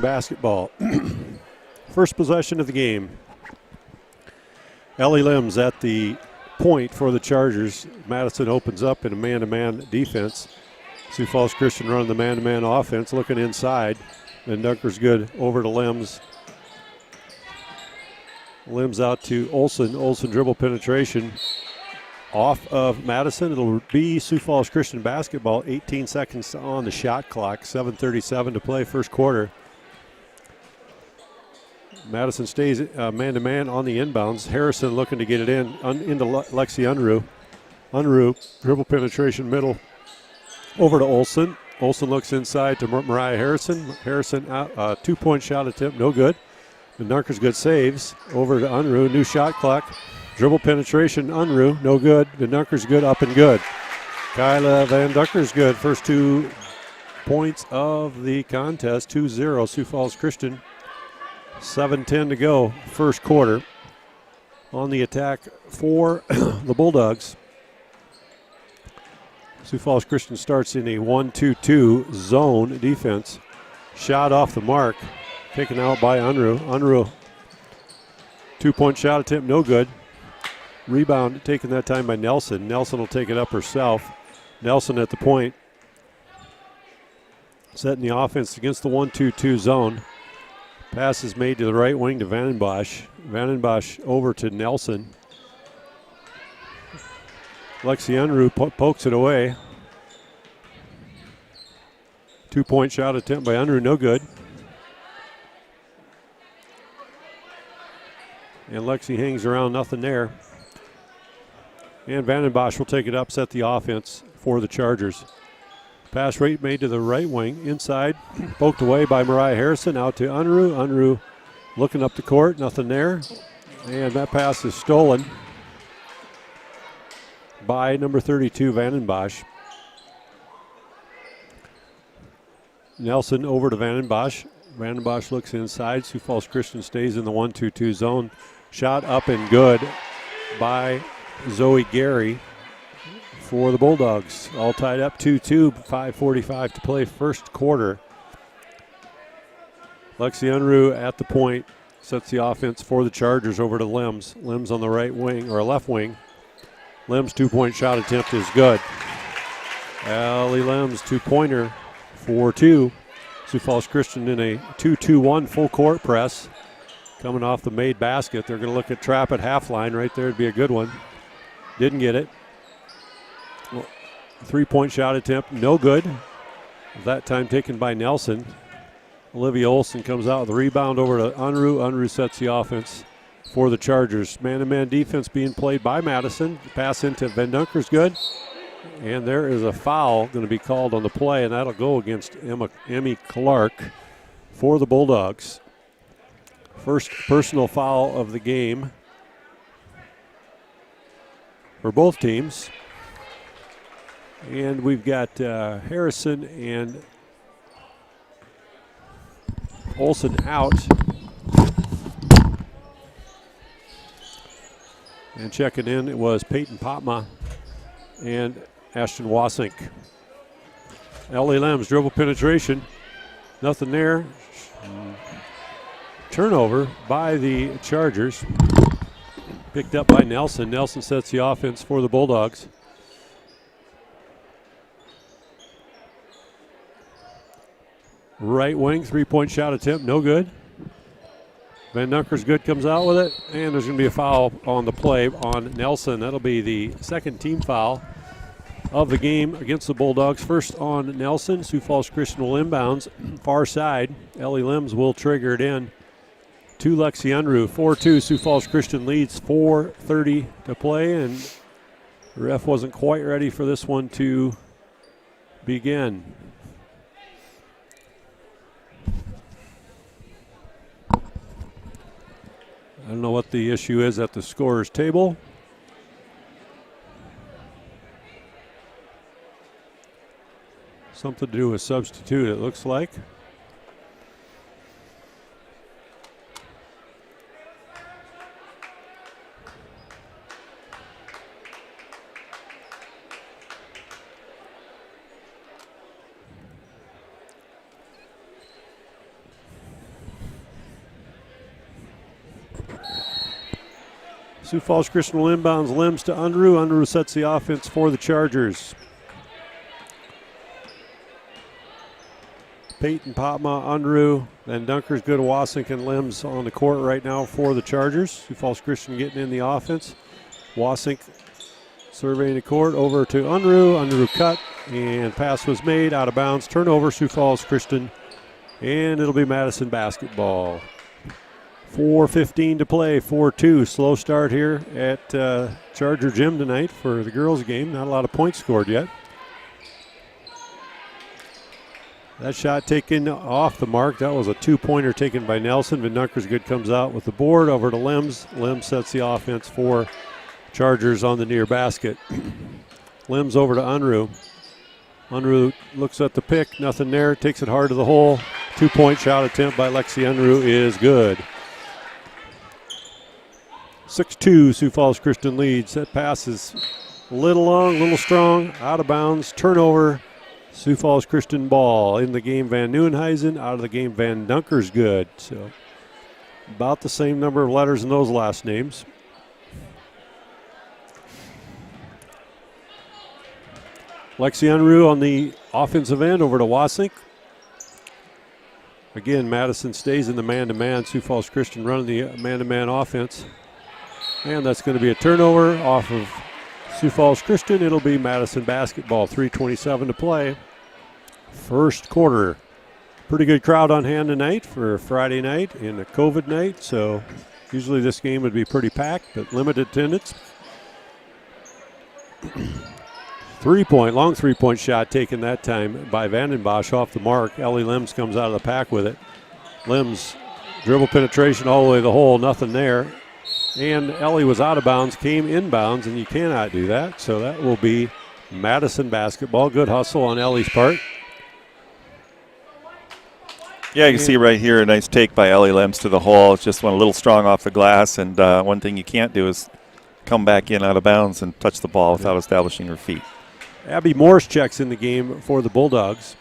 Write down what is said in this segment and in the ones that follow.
basketball. First possession of the game. Ellie Limbs at the point for the Chargers. Madison opens up in a man-to-man defense. Sioux Falls Christian running the man-to-man offense, looking inside. Then Dunker's good over to Limbs. Limbs out to Olson. Olson dribble penetration off of Madison. It'll be Sioux Falls Christian basketball. 18 seconds on the shot clock. 7:37 to play first quarter. Madison stays man-to-man on the inbounds. Harrison looking to get it into Lexi Unruh. Unruh, dribble penetration middle over to Olson. Olson looks inside to Mariah Harrison. Harrison, two-point shot attempt, no good. And Dunker's good saves over to Unruh. New shot clock. Dribble penetration, Unruh, no good. Van Dunker's good, up and good. Kyla Van Dunker's good. First 2 points of the contest, 2-0, Sioux Falls Christian. 7:10 to go, first quarter. On the attack for the Bulldogs. Sioux Falls Christian starts in a 1-2-2 zone defense. Shot off the mark, taken out by Unruh. Unruh, two-point shot attempt, no good. Rebound taken that time by Nelson. Nelson will take it up herself. Nelson at the point, setting the offense against the 1-2-2 zone. Pass is made to the right wing to Vandenbosch. Vandenbosch over to Nelson. Lexi Unruh pokes it away. Two-point shot attempt by Unruh, no good. And Lexi hangs around, nothing there. And Vandenbosch will take it up, set the offense for the Chargers. Pass rate made to the right wing, inside, poked away by Mariah Harrison, out to Unruh. Unruh looking up the court, nothing there. And that pass is stolen by number 32, Vandenbosch. Nelson over to Vandenbosch. Vandenbosch looks inside. Sioux Falls Christian stays in the 1-2-2 zone. Shot up and good by Zoe Gary for the Bulldogs. All tied up 2-2, 5:45 to play first quarter. Lexi Unruh at the point sets the offense for the Chargers over to Limbs. Limbs on the right wing or left wing. Limbs two-point shot attempt is good. Ellie Limbs two-pointer for 2. Sioux Falls Christian in a 2-2-1 full court press. Coming off the made basket. They're going to look at trap at half line right there. It'd be a good one. Didn't get it. Well, three-point shot attempt, no good. That time taken by Nelson. Olivia Olson comes out with the rebound over to Unruh. Unruh sets the offense for the Chargers. Man-to-man defense being played by Madison. Pass into Van Dunker's good. And there is a foul going to be called on the play, and that'll go against Emmy Clark for the Bulldogs. First personal foul of the game for both teams. And we've got Harrison and Olson out. And checking in, it was Peyton Potma and Ashton Wasink. Ellie Limbs, dribble penetration. Nothing there. Turnover by the Chargers. Picked up by Nelson. Nelson sets the offense for the Bulldogs. Right wing, three-point shot attempt, no good. Van Dunker's good, comes out with it, and there's going to be a foul on the play on Nelson. That'll be the second team foul of the game against the Bulldogs. First on Nelson. Sioux Falls Christian will inbounds. Far side, Ellie Limbs will trigger it in to Lexi Unruh. 4-2, Sioux Falls Christian leads, 4:30 to play, and the ref wasn't quite ready for this one to begin. I don't know what the issue is at the scorer's table. Something to do with substitute, it looks like. Sioux Falls Christian will inbounds Limbs to Unruh. Unruh sets the offense for the Chargers. Peyton, Patma, Unruh, then Dunker's good. Wasink and Limbs on the court right now for the Chargers. Sioux Falls Christian getting in the offense. Wasink surveying the court over to Unruh. Unruh cut and pass was made out of bounds. Turnover, Sioux Falls Christian, and it'll be Madison basketball. 4:15 to play, 4-2. Slow start here at Charger Gym tonight for the girls' game. Not a lot of points scored yet. That shot taken off the mark. That was a two-pointer taken by Nelson. Van Dunkersgood comes out with the board over to Limbs. Limbs sets the offense for Chargers on the near basket. Limbs over to Unruh. Unruh looks at the pick. Nothing there. Takes it hard to the hole. Two-point shot attempt by Lexi Unruh is good. 6-2, Sioux Falls Christian leads. That pass is a little long, a little strong, out of bounds. Turnover, Sioux Falls Christian ball. In the game, Van Nieuwenhuizen. Out of the game, Van Dunkersgood. So about the same number of letters in those last names. Lexi Unruh on the offensive end over to Wasink. Again, Madison stays in the man-to-man. Sioux Falls Christian running the man-to-man offense. And that's going to be a turnover off of Sioux Falls Christian. It'll be Madison basketball. 3:27 to play. First quarter. Pretty good crowd on hand tonight for Friday night and a COVID night. So usually this game would be pretty packed, but limited attendance. Long three-point shot taken that time by Vandenbosch off the mark. Ellie Limbs comes out of the pack with it. Limbs dribble penetration all the way to the hole. Nothing there. And Ellie was out of bounds, came inbounds, and you cannot do that. So that will be Madison basketball. Good hustle on Ellie's part. Yeah, you can see right here a nice take by Ellie Limbs to the hole. It's just went a little strong off the glass, and one thing you can't do is come back in out of bounds and touch the ball without establishing her feet. Abby Morse checks in the game for the Bulldogs.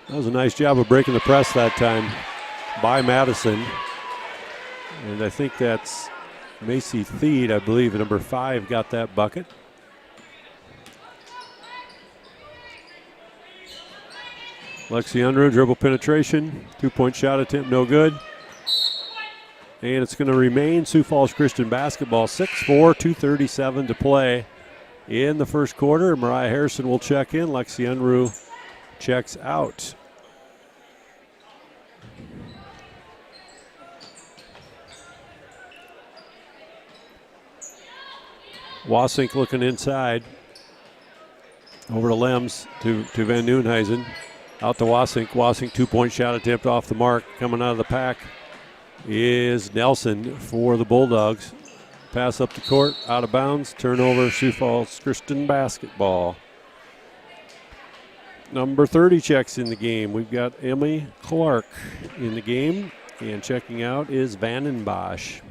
That was a nice job of breaking the press that time by Madison. And I think that's Macy Theed, I believe, number 5, got that bucket. Lexi Unruh, dribble penetration, two-point shot attempt, no good. And it's going to remain Sioux Falls Christian basketball, 6-4, 2:37 to play in the first quarter. Mariah Harrison will check in. Lexi Unruh checks out. Wasink looking inside. Over to Lems to Van Nieuwenhuizen. Out to Wasink. Wasink two-point shot attempt off the mark. Coming out of the pack is Nelson for the Bulldogs. Pass up the court, out of bounds. Turnover, Sioux Falls Christian basketball. Number 30 checks in the game. We've got Emily Clark in the game. And checking out is Vandenbosch.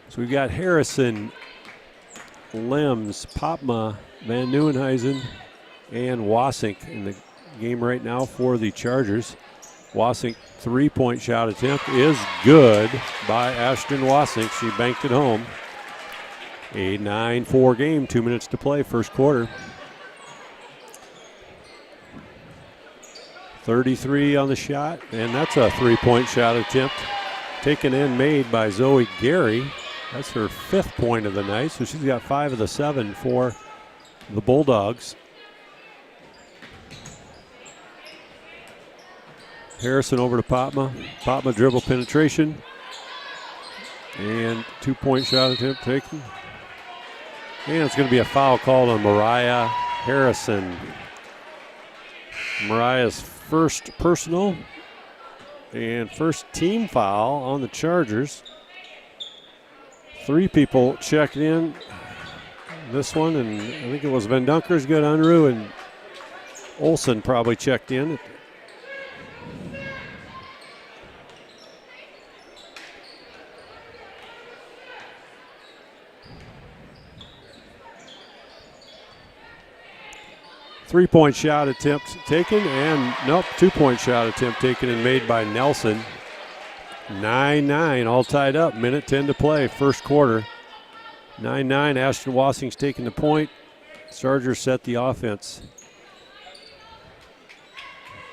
So we've got Harrison, Lems, Patma, Van Nieuwenhuizen, and Wasink in the game right now for the Chargers. Wasink three-point shot attempt is good by Ashton Wasink. She banked it home. A 9-4 game, 2 minutes to play, first quarter. 33 on the shot, and that's a three-point shot attempt. Taken and made by Zoe Gary. That's her 5th point of the night, so she's got 5 of the 7 for the Bulldogs. Harrison over to Patma. Patma dribble penetration. And two-point shot attempt taken. And it's going to be a foul called on Mariah Harrison. Mariah's first personal and first team foul on the Chargers. 3 people checked in this one, and I think it was Van Dunkersgood, Unruh, and Olsen probably checked in. 3-point shot attempt taken, and nope, 2-point shot attempt taken and made by Nelson. 9-9, all tied up. Minute 10 to play, first quarter. 9-9, Ashton Wassing's taking the point. Chargers set the offense.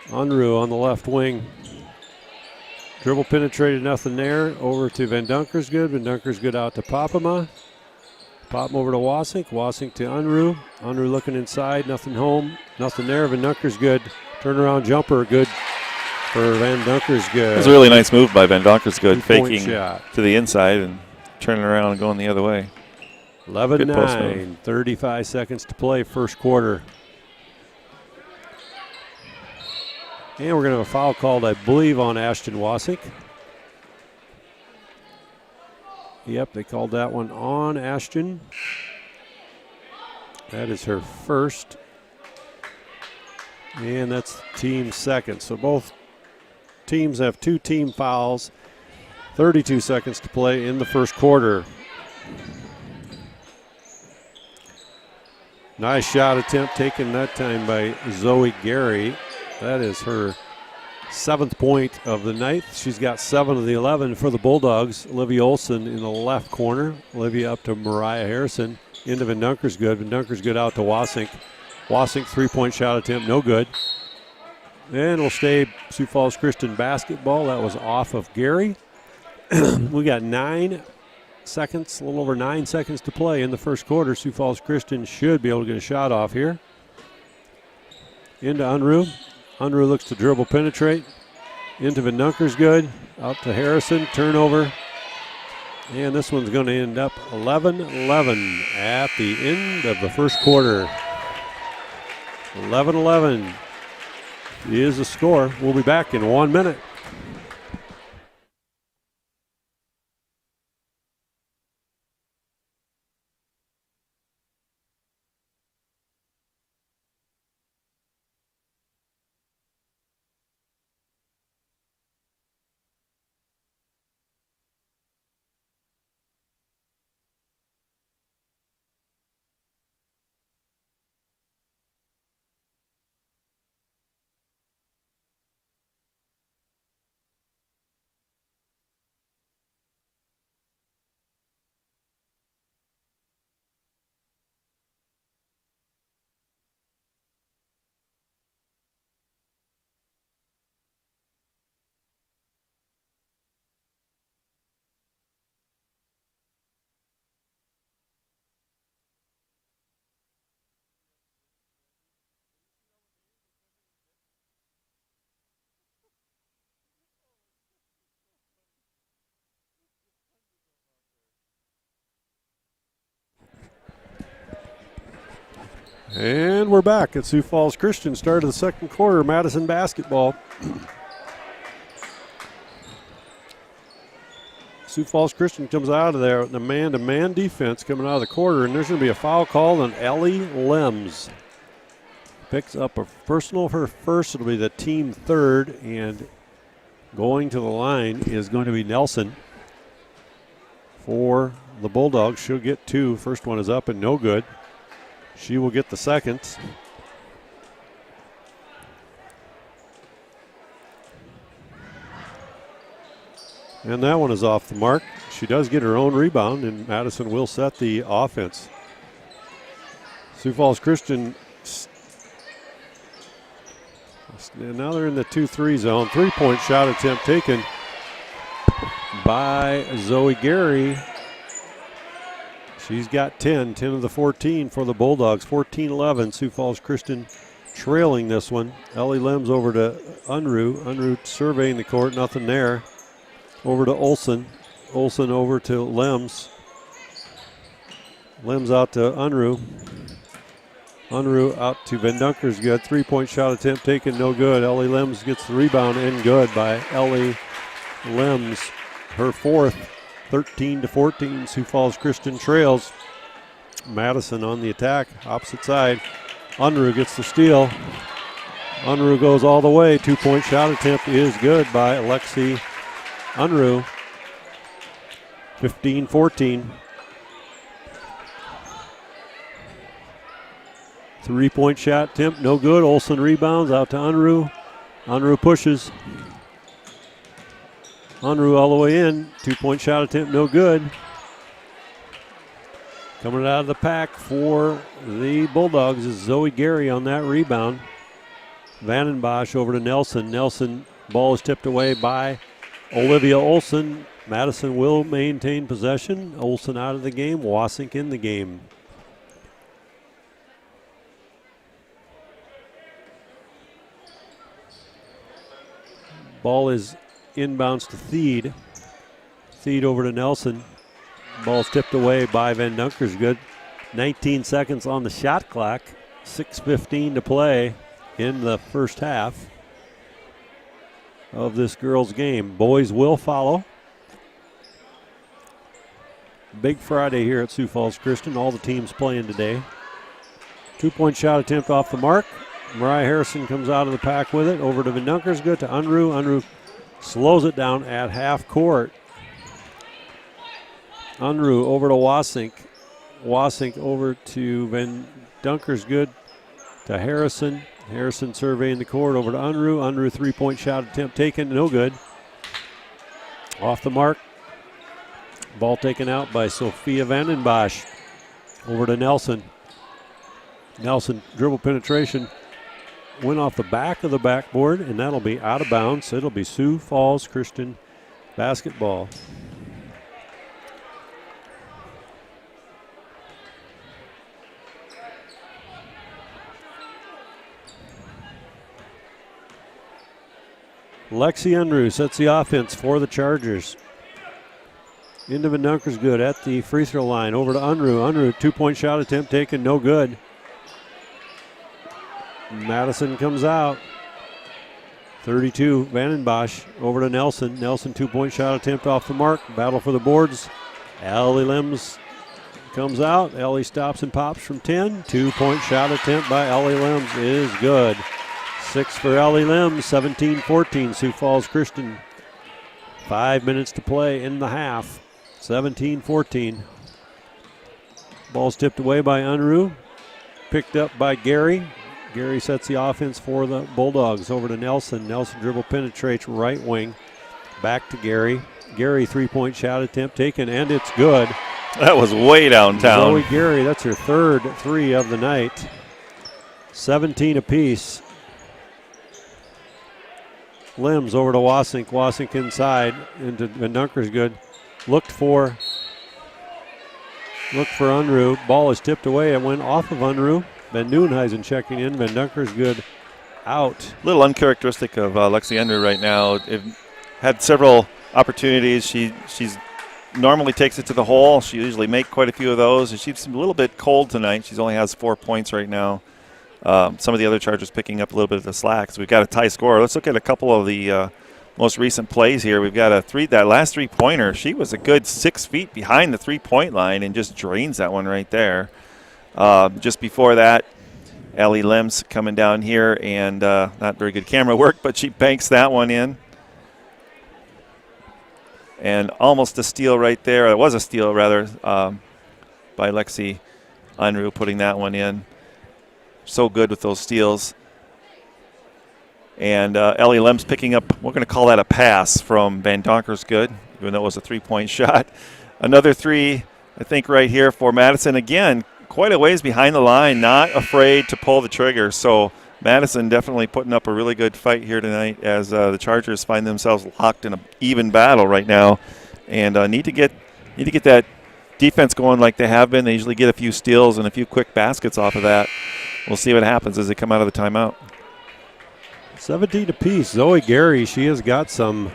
Unruh on the left wing. Dribble penetrated, nothing there. Over to Van Dunkersgood. Van Dunkersgood out to Popema. Pop over to Wassink. Wassink to Unruh. Unruh looking inside, nothing home. Nothing there. Van Dunkersgood. Turnaround jumper, good for Van Dunkersgood. It was a really nice move by Van Dunkersgood, faking shot to the inside and turning around and going the other way. 11-9, 35 seconds to play, first quarter. And we're going to have a foul called, I believe, on Ashton Wassink. Yep, they called that one on Ashton. That is her first. And that's team second. So both teams have 2 team fouls. 32 seconds to play in the first quarter. Nice shot attempt taken that time by Zoe Gary. That is her 7th point of the night. She's got 7 of the 11 for the Bulldogs. Olivia Olson in the left corner. Olivia up to Mariah Harrison. Into Van Dunkersgood. Van Dunkersgood out to Wassink. Wassink 3-point shot attempt, no good. And will stay Sioux Falls Christian basketball. That was off of Gary. We got 9 seconds, a little over 9 seconds to play in the first quarter. Sioux Falls Christian should be able to get a shot off here. Into Unruh. Unruh looks to dribble penetrate. Into Van Dunkersgood. Out to Harrison. Turnover. And this one's going to end up 11-11 at the end of the first quarter. 11-11 is the score. We'll be back in 1 minute. And we're back at Sioux Falls Christian. Start of the second quarter, Madison basketball. Sioux Falls Christian comes out of there with the man-to-man defense coming out of the quarter, and there's going to be a foul called on Ellie Lems. Picks up a personal, her first. It'll be the team third, and going to the line is going to be Nelson for the Bulldogs. She'll get 2. First one is up and no good. She will get the second. And that one is off the mark. She does get her own rebound, and Madison will set the offense. Sioux Falls Christian, now they're in the 2-3 zone. 3-point shot attempt taken by Zoe Gary. She's got 10 of the 14 for the Bulldogs. 14-11, Sioux Falls Christian trailing this one. Ellie Lems over to Unruh. Unruh surveying the court, nothing there. Over to Olson. Olson over to Lems. Lems out to Unruh. Unruh out to Van Dunkersgood. 3-point shot attempt taken, no good. Ellie Lems gets the rebound and good by Ellie Lems. Her 4th. 13-14, Sioux Falls Christian trails. Madison on the attack, opposite side. Unruh gets the steal. Unruh goes all the way. 2-point shot attempt is good by Alexi Unruh. 15-14. 3-point shot attempt, no good. Olsen rebounds out to Unruh. Unruh pushes. Unruh all the way in. 2-point shot attempt, no good. Coming out of the pack for the Bulldogs is Zoe Gary on that rebound. Vandenbosch over to Nelson. Nelson, ball is tipped away by Olivia Olsen. Madison will maintain possession. Olsen out of the game. Wasink in the game. Ball is inbounds to Theed. Theed over to Nelson. Ball's tipped away by Van Dunkersgood. 19 seconds on the shot clock. 6:15 to play in the first half of this girls' game. Boys will follow. Big Friday here at Sioux Falls Christian. All the teams playing today. 2-point shot attempt off the mark. Mariah Harrison comes out of the pack with it. Over to Van Dunkersgood to Unruh. Unruh slows it down at half court. Unruh over to Wasink. Wasink over to Van Dunkersgood to Harrison. Harrison surveying the court over to Unruh. Unruh 3-point shot attempt taken, no good. Off the mark. Ball taken out by Sophia Vandenbosch. Over to Nelson. Nelson dribble penetration. Went off the back of the backboard, and that'll be out of bounds. It'll be Sioux Falls Christian basketball. Lexi Unruh sets the offense for the Chargers. Into Van Dunkersgood at the free throw line. Over to Unruh. Unruh 2-point shot attempt taken, no good. Madison comes out. 32, Vandenbosch over to Nelson. Nelson 2-point shot attempt off the mark. Battle for the boards. Ellie Limbs comes out. Ellie stops and pops from 10. 2-point shot attempt by Ellie Limbs is good. 6 for Ellie Limbs, 17-14, Sioux Falls Christian. 5 minutes to play in the half, 17-14. Ball's tipped away by Unruh, picked up by Gary. Gary sets the offense for the Bulldogs. Over to Nelson. Nelson dribble penetrates right wing. Back to Gary. Gary 3-point shot attempt taken, and it's good. That was way downtown. Zoe Gary, that's her third 3 of the night. 17 apiece. Limbs over to Wasink. Wasink inside into Van Dunkersgood. Looked for Unruh. Ball is tipped away. It went off of Unruh. Van Nieuwenhuizen checking in. Van Dunkersgood out. A little uncharacteristic of Lexi Unruh right now. It had several opportunities. She's normally takes it to the hole. She usually make quite a few of those. And she's a little bit cold tonight. She only has 4 points right now. Some of the other Chargers picking up a little bit of the slack. So we've got a tie score. Let's look at a couple of the most recent plays here. We've got that last 3-pointer. She was a good 6 feet behind the 3-point line and just drains that one right there. Just before that, Ellie Limbs coming down here and not very good camera work, but she banks that one in. And almost a steal right there. It was a steal, rather, by Lexi Unruh putting that one in. So good with those steals. And Ellie Limbs picking up, we're going to call that a pass from Van Dunkersgood, even though it was a 3-point shot. Another 3, I think, right here for Madison. Again, quite a ways behind the line, not afraid to pull the trigger. So Madison definitely putting up a really good fight here tonight as the Chargers find themselves locked in an even battle right now, and need to get that defense going like they have been. They usually get a few steals and a few quick baskets off of that. We'll see what happens as they come out of the timeout. 17 apiece. Zoe Gary, she has got some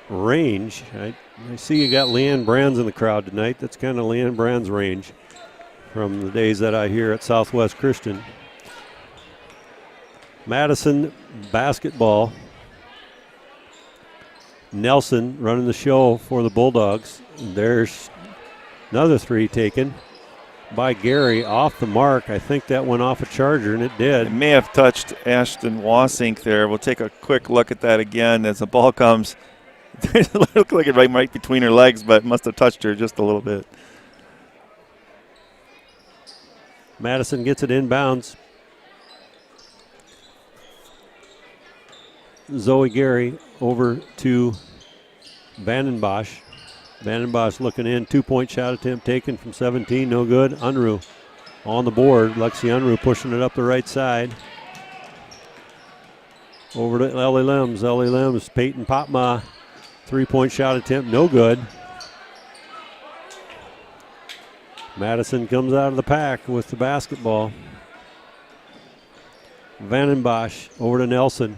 range. I see you got Leanne Brands in the crowd tonight. That's kind of Leanne Brands' range from the days that I hear at Southwest Christian. Madison basketball. Nelson running the show for the Bulldogs. There's another 3 taken by Gary off the mark. I think that went off a Charger, and it did. It may have touched Ashton Wasink there. We'll take a quick look at that again as the ball comes. It looked like it right between her legs, but it must have touched her just a little bit. Madison gets it inbounds. Zoe Gary over to Vandenbosch. Vandenbosch looking in. 2-point shot attempt taken from 17. No good. Unruh on the board. Lexi Unruh pushing it up the right side. Over to Ellie Limbs. Ellie Limbs. Peyton Popma. 3-point shot attempt. No good. Madison comes out of the pack with the basketball. Vandenbosch over to Nelson.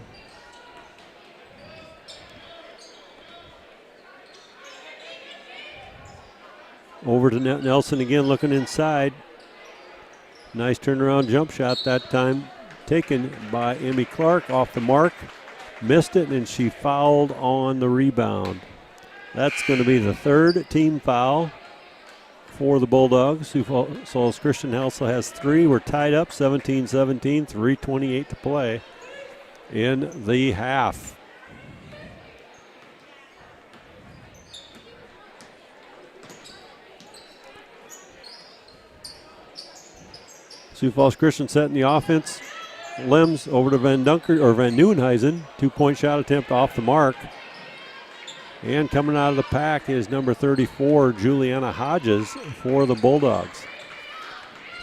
Over to Nelson again, looking inside. Nice turnaround jump shot that time, taken by Emmy Clark off the mark. Missed it, and she fouled on the rebound. That's going to be the third team foul for the Bulldogs. Sioux Falls Christian also has 3. We're tied up 17-17, 3:28 to play in the half. Sioux Falls Christian setting the offense. Limbs over to Van Nieuwenhuizen. 2-point shot attempt off the mark. And coming out of the pack is number 34, Juliana Hodges for the Bulldogs.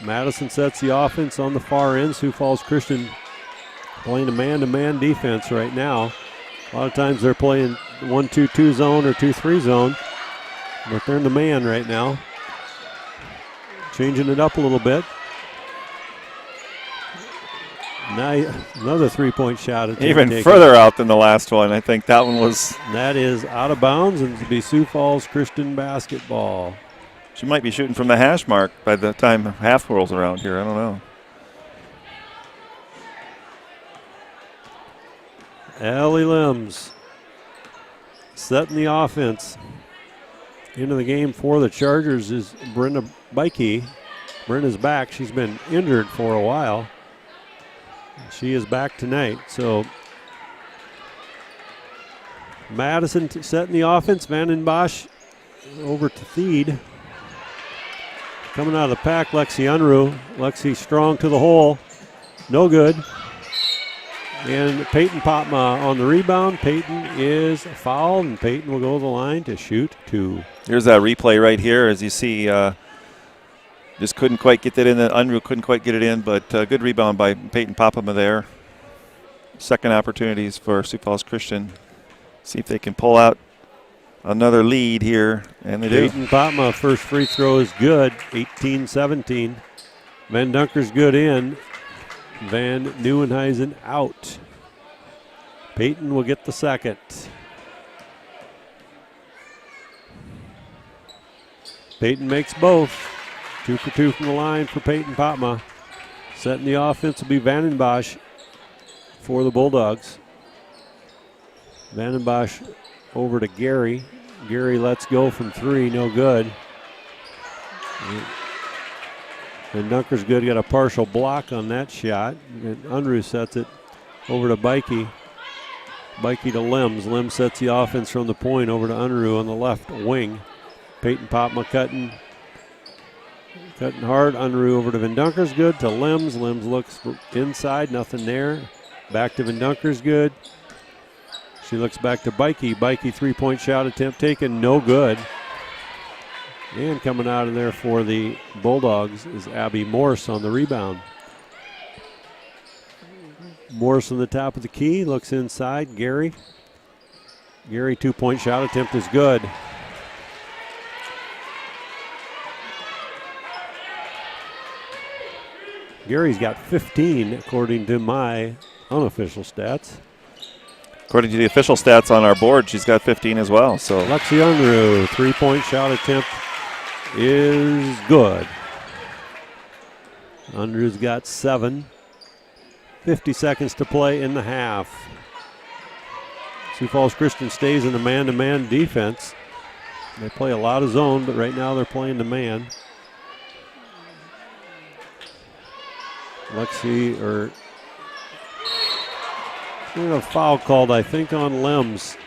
Madison sets the offense on the far end. Sioux Falls Christian playing a man-to-man defense right now. A lot of times they're playing 1-2-2 zone or 2-3 zone, but they're in the man right now. Changing it up a little bit. Now another 3-point shot. Even further out than the last one. I think that one was. That is out of bounds, and to be Sioux Falls Christian basketball. She might be shooting from the hash mark by the time half rolls around here. I don't know. Ellie Limbs setting the offense. Into the game for the Chargers is Brenda Bikey. Brenda's back. She's been injured for a while. She is back tonight. So Madison setting the offense. Vandenbosch over to Theed. Coming out of the pack, Lexi Unruh. Lexi strong to the hole. No good. And Peyton Popma on the rebound. Peyton is fouled, and Peyton will go to the line to shoot 2. Here's that replay right here. As you see, just couldn't quite get that in. Unruh couldn't quite get it in, but good rebound by Peyton Popma there. Second opportunities for Sioux Falls Christian. See if they can pull out another lead here, and they do. Peyton Popma, first free throw is good, 18-17. Van Dunker's good in. Van Nieuwenhuizen out. Peyton will get the second. Peyton makes both. 2 for 2 from the line for Peyton Popma. Setting the offense will be Vandenbosch for the Bulldogs. Vandenbosch over to Gary. Gary lets go from 3, no good. And Dunker's good, got a partial block on that shot. And Unruh sets it over to Bikey. Bikey to Limbs. Limbs sets the offense from the point over to Unruh on the left wing. Peyton Popma cutting hard. Unruh over to Van Dunker's good to Limbs. Limbs looks inside, nothing there. Back to Van Dunker's good. She looks back to Bikey. Bikey 3-point shot attempt taken, no good. And coming out of there for the Bulldogs is Abby Morse on the rebound. Morse on the top of the key, looks inside. Gary 2-point shot attempt is good. Gary's got 15 according to my unofficial stats. According to the official stats on our board, she's got 15 as well. So Lexi Unruh, 3-point shot attempt is good. Unruh's got 7. 50 seconds to play in the half. Sioux Falls Christian stays in the man-to-man defense. They play a lot of zone, but right now they're playing the man. We have a foul called, I think, on Limbs.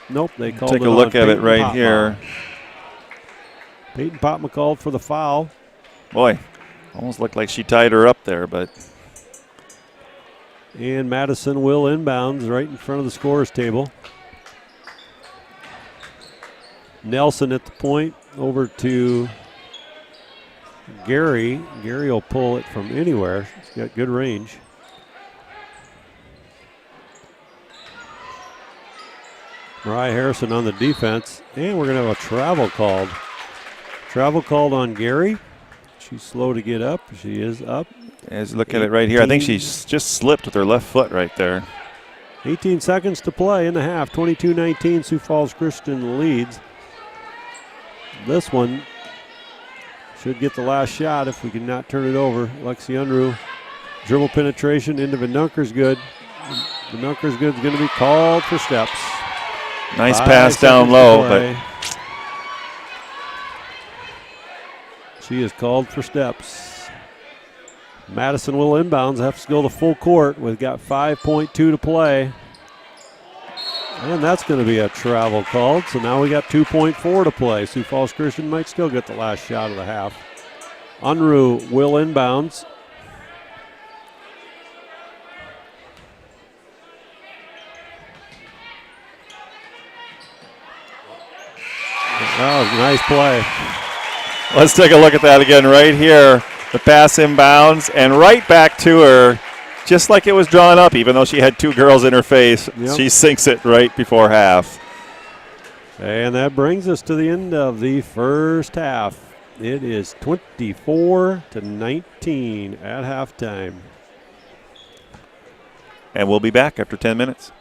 Nope, they called it on Take a look at it right Popma. here. Peyton Popma called for the foul. Boy, Almost looked like she tied her up there, but. And Madison will inbounds right in front of the scorer's table. Nelson at the point, over to Gary. Gary will pull it from anywhere. She's got good range. Mariah Harrison on the defense, and we're going to have a travel called. Travel called on Gary. She's slow to get up. She is up. As look at it right here, I think she's just slipped with her left foot right there. 18 seconds to play in the half. 22-19, Sioux Falls Christian leads. This one should get the last shot if we can not turn it over. Lexi Unruh, dribble penetration into Vinunker's good. Vinunker's good is going to be called for steps. Nice pass down low, but she is called for steps. Madison will inbounds, have to go to full court. We've got 5.2 to play. And that's going to be a travel called. So now we got 2.4 to play. Sioux Falls Christian might still get the last shot of the half. Unruh will inbounds. Oh, nice play. Let's take a look at that again right here. The pass inbounds and right back to her, just like it was drawn up, even though she had two girls in her face. Yep. She sinks it right before half. And that brings us to the end of the first half. It is 24-19 at halftime. And we'll be back after 10 minutes.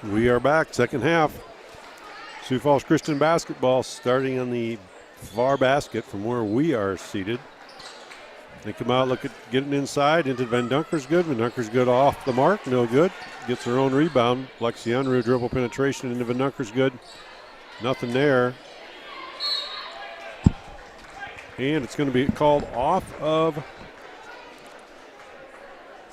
We are back, second half. Sioux Falls Christian basketball starting on the far basket from where we are seated. They come out, look at getting inside into Van Dunker's good. Van Dunker's good off the mark, no good. Gets her own rebound. Lexi Unruh dribble penetration into Van Dunker's good. Nothing there. And it's going to be called off of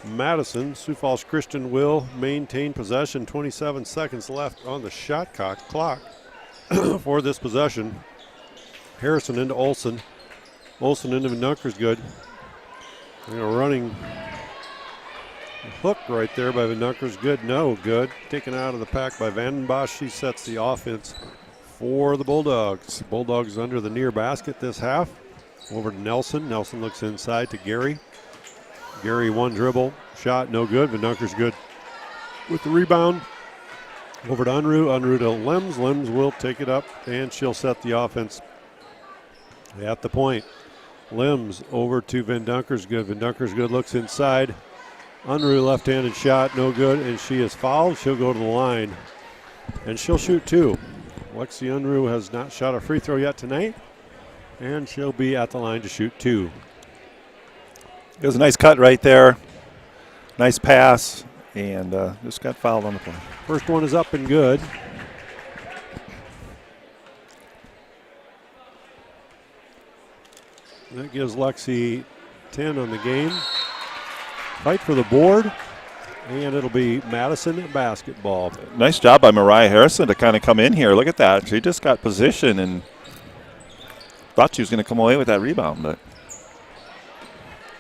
Madison. Sioux Falls Christian will maintain possession. 27 seconds left on the shot clock for this possession. Harrison into Olson. Olson into Van Dunker's good. Running hook right there by Van Dunker's good. No good. Taken out of the pack by Vandenbosch. She sets the offense for the Bulldogs. Bulldogs under the near basket this half. Over to Nelson. Nelson looks inside to Gary. Gary one dribble. Shot no good. Van Dunker's good with the rebound. Over to Unruh. Unruh to Limbs. Limbs will take it up and she'll set the offense at the point. Limbs over to Van Dunker's good. Van Dunker's good looks inside. Unruh left-handed shot, no good, and she is fouled. She'll go to the line, and she'll shoot two. Lexi Unruh has not shot a free throw yet tonight, and she'll be at the line to shoot two. It was a nice cut right there. Nice pass, and just got fouled on the play. First one is up and good. That gives Lexi 10 on the game. Fight for the board, and it'll be Madison basketball. Nice job by Mariah Harrison to kind of come in here. Look at that. She just got position and thought she was going to come away with that rebound. But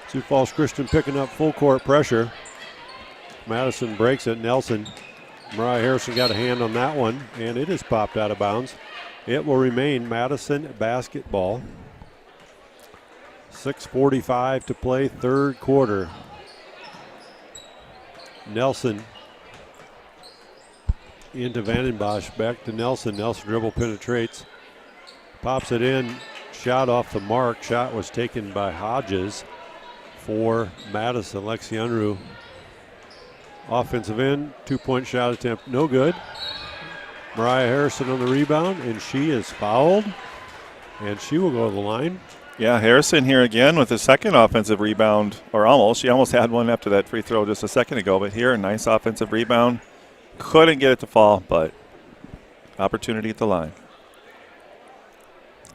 Sioux Falls Christian picking up full court pressure. Madison breaks it. Nelson. Mariah Harrison got a hand on that one, and it is popped out of bounds. It will remain Madison basketball. 6:45 to play, third quarter. Nelson into Vandenbosch, back to Nelson. Nelson dribble penetrates, pops it in, shot off the mark. Shot was taken by Hodges for Madison. Lexi Unruh, offensive end, 2-point shot attempt, no good. Mariah Harrison on the rebound, and she is fouled, and she will go to the line. yeah, Harrison here again with a second offensive rebound, or almost. She almost had one after that free throw just a second ago, but here a nice offensive rebound. Couldn't get it to fall, but opportunity at the line.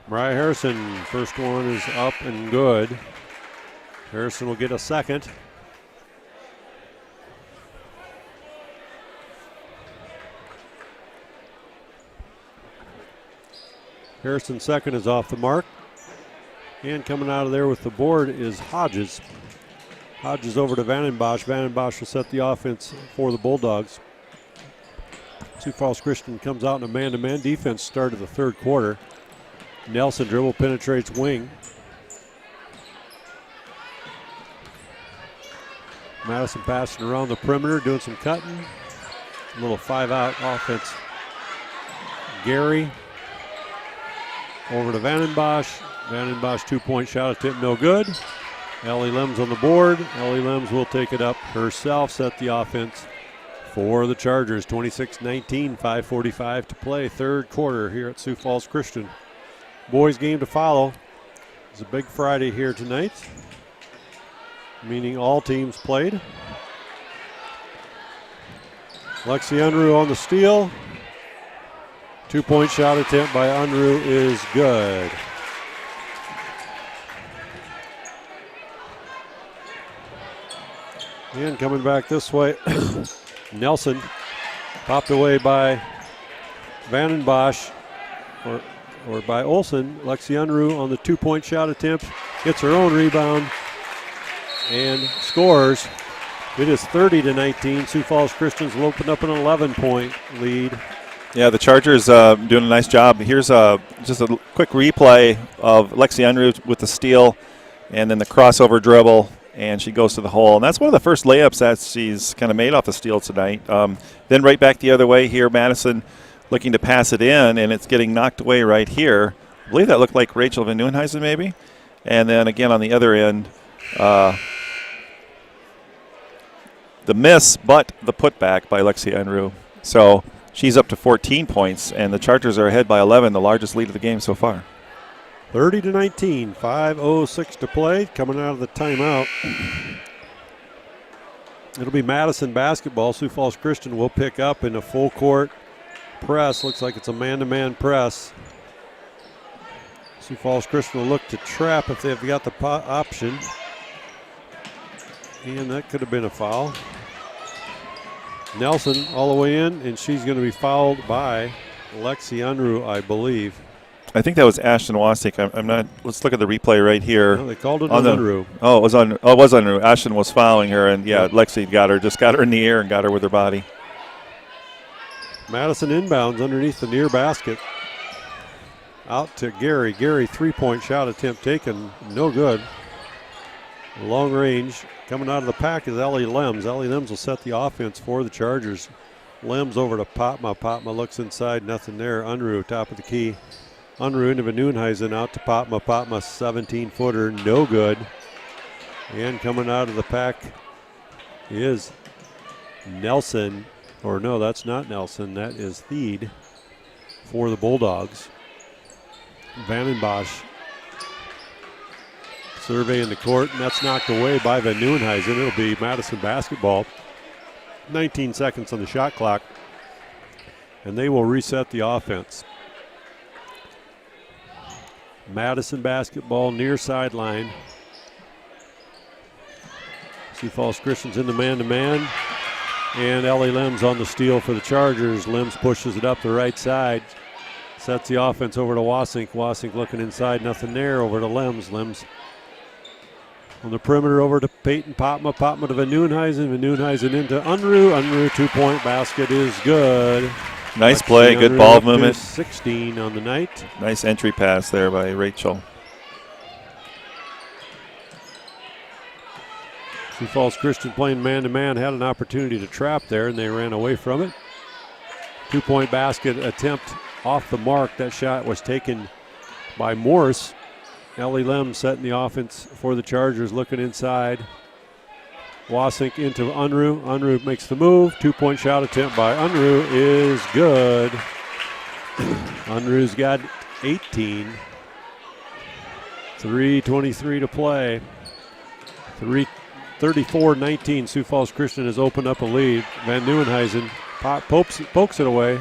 Mariah Harrison, first one is up and good. Harrison will get a second. Harrison's second is off the mark. And coming out of there with the board is Hodges. Hodges over to Vandenbosch. Vandenbosch will set the offense for the Bulldogs. Sioux Falls Christian comes out in a man-to-man defense start of the third quarter. Nelson dribble penetrates wing. Madison passing around the perimeter, doing some cutting. A little five-out offense. Gary over to Vandenbosch. Vandenbosch 2-point shot attempt, no good. Ellie Lems on the board. Ellie Lems will take it up herself, set the offense for the Chargers. 26-19, 5:45 to play, third quarter here at Sioux Falls Christian. Boys game to follow. It's a big Friday here tonight, meaning all teams played. Lexi Unruh on the steal. 2-point shot attempt by Unruh is good. And coming back this way, Nelson popped away by Vandenbosch or by Olson. Lexi Unruh on the 2-point shot attempt, gets her own rebound and scores. It is 30-19. Sioux Falls Christians will open up an 11-point lead. Yeah, the Chargers doing a nice job. Here's just a quick replay of Lexi Unruh with the steal and then the crossover dribble, and she goes to the hole. And that's one of the first layups that she's kind of made off the steal tonight. Then right back the other way here, Madison looking to pass it in, and it's getting knocked away right here. I believe that looked like Rachel Van Nieuwenhuizen maybe. And then again on the other end, the miss, but the putback by Lexi Unruh So she's up to 14 points, and the Chargers are ahead by 11, the largest lead of the game so far. 30-19, 5:06 to play, coming out of the timeout. It'll be Madison basketball. Sioux Falls Christian will pick up in a full court press. Looks like it's a man-to-man press. Sioux Falls Christian will look to trap if they've got the option. And that could have been a foul. Nelson all the way in, and she's going to be fouled by Lexi Unruh, I believe. I think that was Ashton Wasik. I'm not. Let's look at the replay right here. No, they called it on Unruh. Oh, it was on. Oh, it was Unruh. Ashton was fouling her, and Lexi got her in the air and got her with her body. Madison inbounds underneath the near basket. Out to Gary. Gary, 3-point shot attempt taken, no good. Long range. Coming out of the pack is Ellie Lems. Ellie Lems will set the offense for the Chargers. Lems over to Popma. Popma looks inside, nothing there. Unruh, top of the key. Unruh into Van Nieuwenhuizen, out to Popma. Popma, 17-footer, no good. And coming out of the pack is Nelson. Or no, that's not Nelson. That is Theed for the Bulldogs. Vandenbosch surveying the court, and that's knocked away by Van Nieuwenhuizen. It'll be Madison basketball. 19 seconds on the shot clock, and they will reset the offense. Madison basketball near sideline. Sioux Falls Christian's in the man-to-man, and Ellie Lems on the steal for the Chargers. Lems pushes it up the right side, sets the offense over to Wasink. Wasink looking inside, nothing there, over to Lems. Lems on the perimeter over to Peyton Popma. Popma to Van Nieuwenhuizen. Van Nieuwenhuizen into Unruh. Unruh, 2-point basket is good. Nice play, good ball movement. 16 on the night. Nice entry pass there by Rachel. Sioux Falls Christian playing man-to-man had an opportunity to trap there, and they ran away from it. 2-point basket attempt off the mark. That shot was taken by Morse. Ellie Lem setting the offense for the Chargers, looking inside. Wasink into Unruh. Unruh makes the move. 2-point shot attempt by Unruh is good. Unruh's got 18. 3:23 to play. 34-19. Sioux Falls Christian has opened up a lead. Van Nieuwenhuizen pokes it away.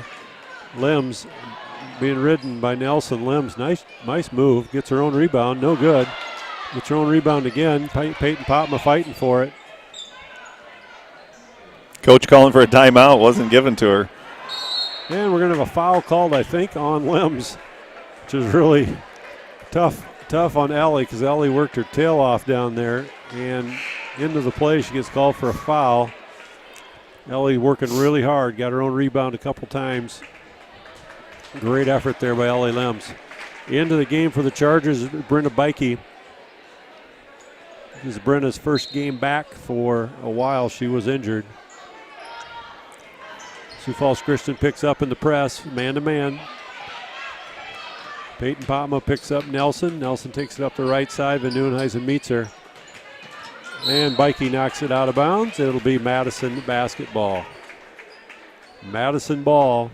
Lems being ridden by Nelson. Lems, nice move. Gets her own rebound, no good. Gets her own rebound again. Peyton Popma fighting for it. Coach calling for a timeout, wasn't given to her. And we're going to have a foul called, I think, on Lems, which is really tough on Ellie, because Ellie worked her tail off down there. And into the play, she gets called for a foul. Ellie working really hard, got her own rebound a couple times. Great effort there by Ellie Lems. Into the game for the Chargers, Brenda Beike. This is Brenda's first game back for a while. She was injured. Sioux Falls Christian picks up in the press, man-to-man. Peyton Popma picks up Nelson. Nelson takes it up the right side. Van Nieuwenhuizen meets her. And Beike knocks it out of bounds. It'll be Madison basketball. Madison ball.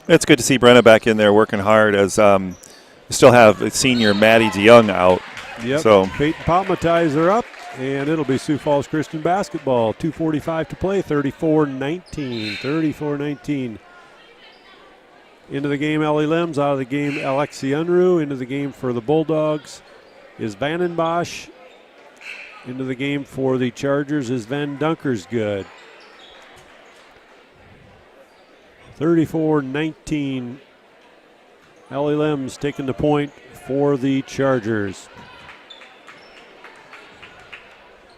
It's good to see Brenna back in there working hard, as we still have senior Maddie DeYoung out. Yep. So Peyton Popma ties her up, and it'll be Sioux Falls Christian basketball. 2:45 to play, 34-19. 34-19. Into the game, Ellie Lems. Out of the game, Alexi Unruh. Into the game for the Bulldogs is Vandenbosch. Into the game for the Chargers is Van Dunkersgood. 34-19. Ellie Lems taking the point for the Chargers.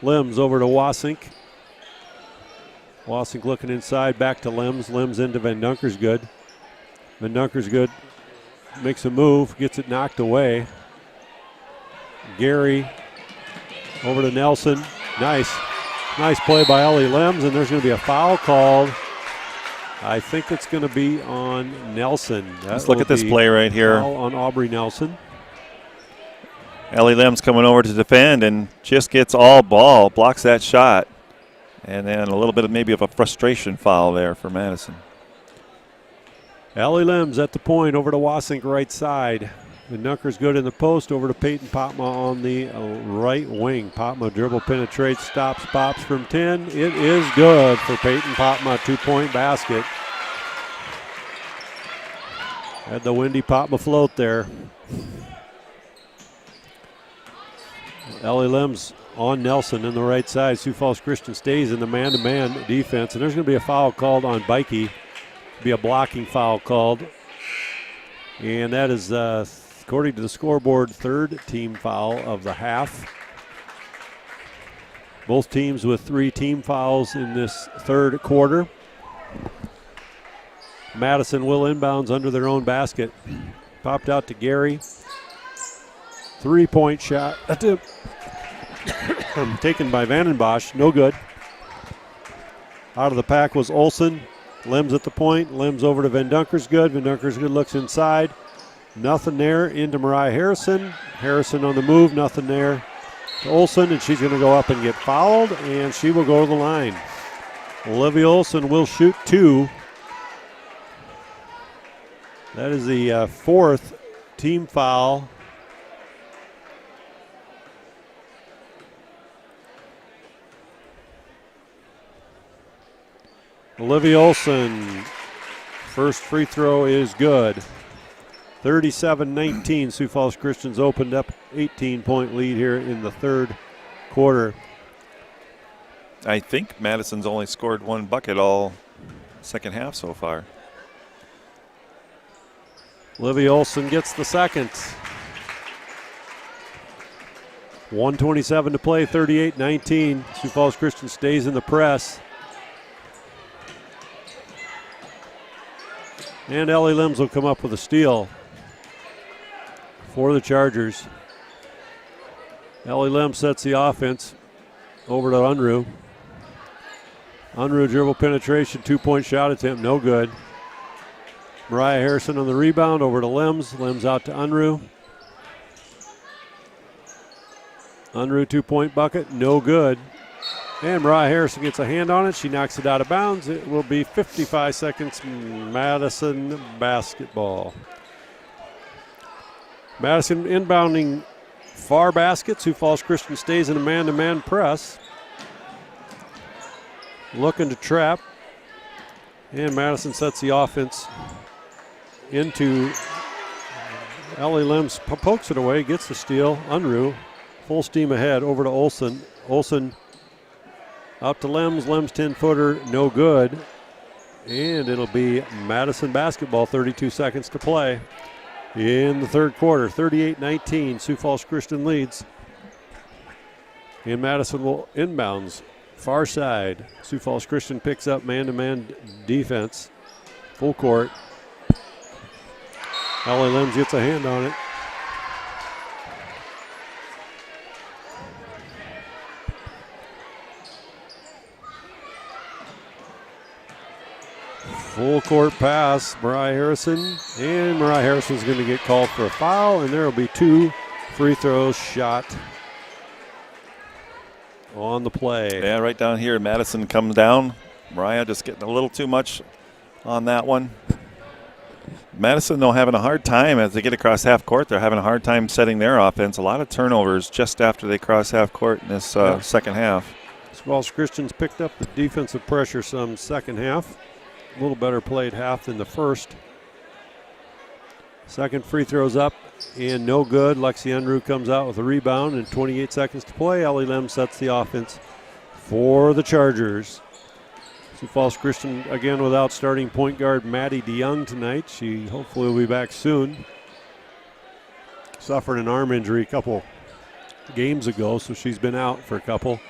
Lems over to Wasink. Wasink looking inside, back to Lems. Lems into Van Dunkersgood. Van Dunkersgood makes a move, gets it knocked away. Gary over to Nelson. Nice play by Ellie Lems, and there's going to be a foul called. I think it's going to be on Nelson. Let's look at this play right here. Foul on Aubrey Nelson. Ellie Lem's coming over to defend and just gets all ball, blocks that shot. And then a little bit of maybe of a frustration foul there for Madison. Ellie Lem's at the point over to Wasink right side. The Dunker's good in the post over to Peyton Popma on the right wing. Popma dribble penetrates, stops, pops from 10. It is good for Peyton Popma, 2-point basket. Had the windy Popma float there. Ellie Lem's on Nelson in the right side. Sioux Falls Christian stays in the man-to-man defense, and there's going to be a foul called on Bikey. Be a blocking foul called, and that is, according to the scoreboard, third team foul of the half. Both teams with 3 team fouls in this third quarter. Madison will inbounds under their own basket. Popped out to Gary. 3-point shot taken by Vandenbosch, no good. Out of the pack was Olsen. Lem's at the point. Lem's over to Van Dunker's good. Van Dunker's good looks inside. Nothing there. Into Mariah Harrison. Harrison on the move. Nothing there to Olsen, and she's going to go up and get fouled, and she will go to the line. Olivia Olsen will shoot 2. That is the 4th team foul. Olivia Olsen, first free throw is good. 37-19, Sioux Falls Christians opened up 18-point lead here in the third quarter. I think Madison's only scored 1 bucket all second half so far. Olivia Olsen gets the second. 1:27 to play, 38-19. Sioux Falls Christian stays in the press. And Ellie Lem's will come up with a steal for the Chargers. Ellie Lem sets the offense over to Unruh. Unruh dribble penetration, 2-point shot attempt, no good. Mariah Harrison on the rebound, over to Lems. Lems out to Unruh. Unruh 2-point bucket, no good. And Mariah Harrison gets a hand on it. She knocks it out of bounds. It will be 55 seconds, Madison basketball. Madison inbounding far basket. Sioux Falls Christian stays in a man-to-man press. Looking to trap. And Madison sets the offense into Ellie Lems, pokes it away, gets the steal. Unruh, full steam ahead, over to Olsen. Olsen out to Lems. Lems 10-footer, no good. And it'll be Madison basketball, 32 seconds to play in the third quarter. 38-19, Sioux Falls Christian leads. And Madison will inbounds, far side. Sioux Falls Christian picks up man-to-man defense, full court. Ellie Lems gets a hand on it. Full court pass, Mariah Harrison. And Mariah Harrison's going to get called for a foul, and there will be 2 free throws shot on the play. Yeah, right down here, Madison comes down. Mariah just getting a little too much on that one. Madison, though, having a hard time as they get across half court. They're having a hard time setting their offense. A lot of turnovers just after they cross half court in this second half. Sioux Falls Christians picked up the defensive pressure some second half. A little better played half than the first. Second free throw's up and no good. Lexi Unruh comes out with a rebound and 28 seconds to play. Ellie Lem sets the offense for the Chargers. Sioux Falls Christian again without starting point guard Maddie DeYoung tonight. She hopefully will be back soon. Suffered an arm injury a couple games ago, so she's been out for a couple.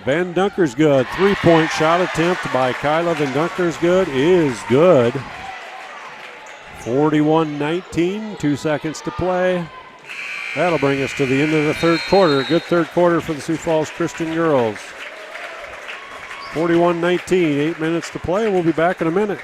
Van Dunker's good. 3-point shot attempt by Kyla Van Dunker's good is good. 41-19, 2 seconds to play. That'll bring us to the end of the third quarter. Good third quarter for the Sioux Falls Christian girls. 41-19, 8 minutes to play. We'll be back in a minute.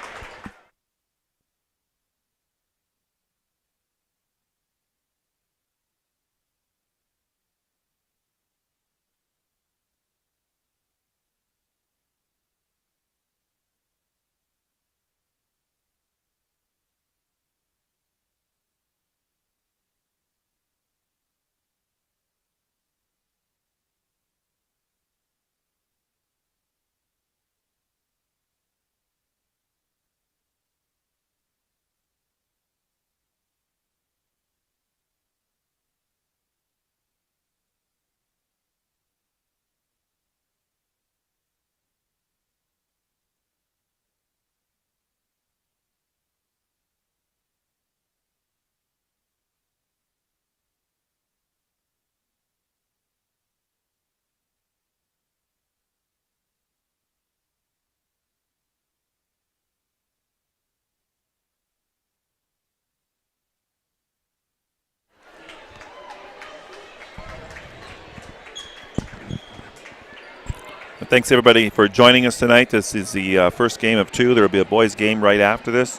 Thanks, everybody, for joining us tonight. This is the first game of 2. There will be a boys' game right after this.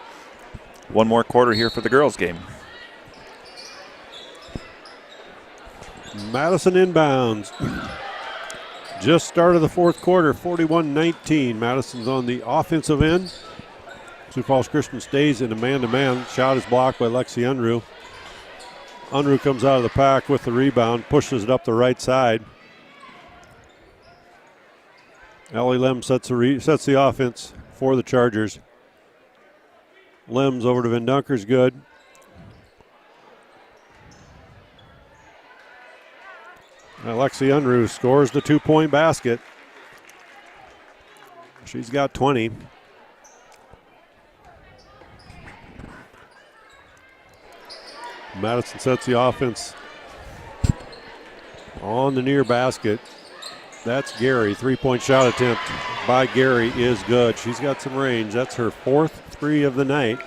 One more quarter here for the girls' game. Madison inbounds. Just started the fourth quarter, 41-19. Madison's on the offensive end. Sioux Falls Christian stays in a man-to-man. Shot is blocked by Lexi Unruh. Unruh comes out of the pack with the rebound, pushes it up the right side. Ellie Lem sets the offense for the Chargers. Lem's over to Van Dunker's good. Lexi Unruh scores the 2-point basket. She's got 20. Madison sets the offense on the near basket. That's Gary. 3-point shot attempt by Gary is good. She's got some range. That's her 4th 3 of the night.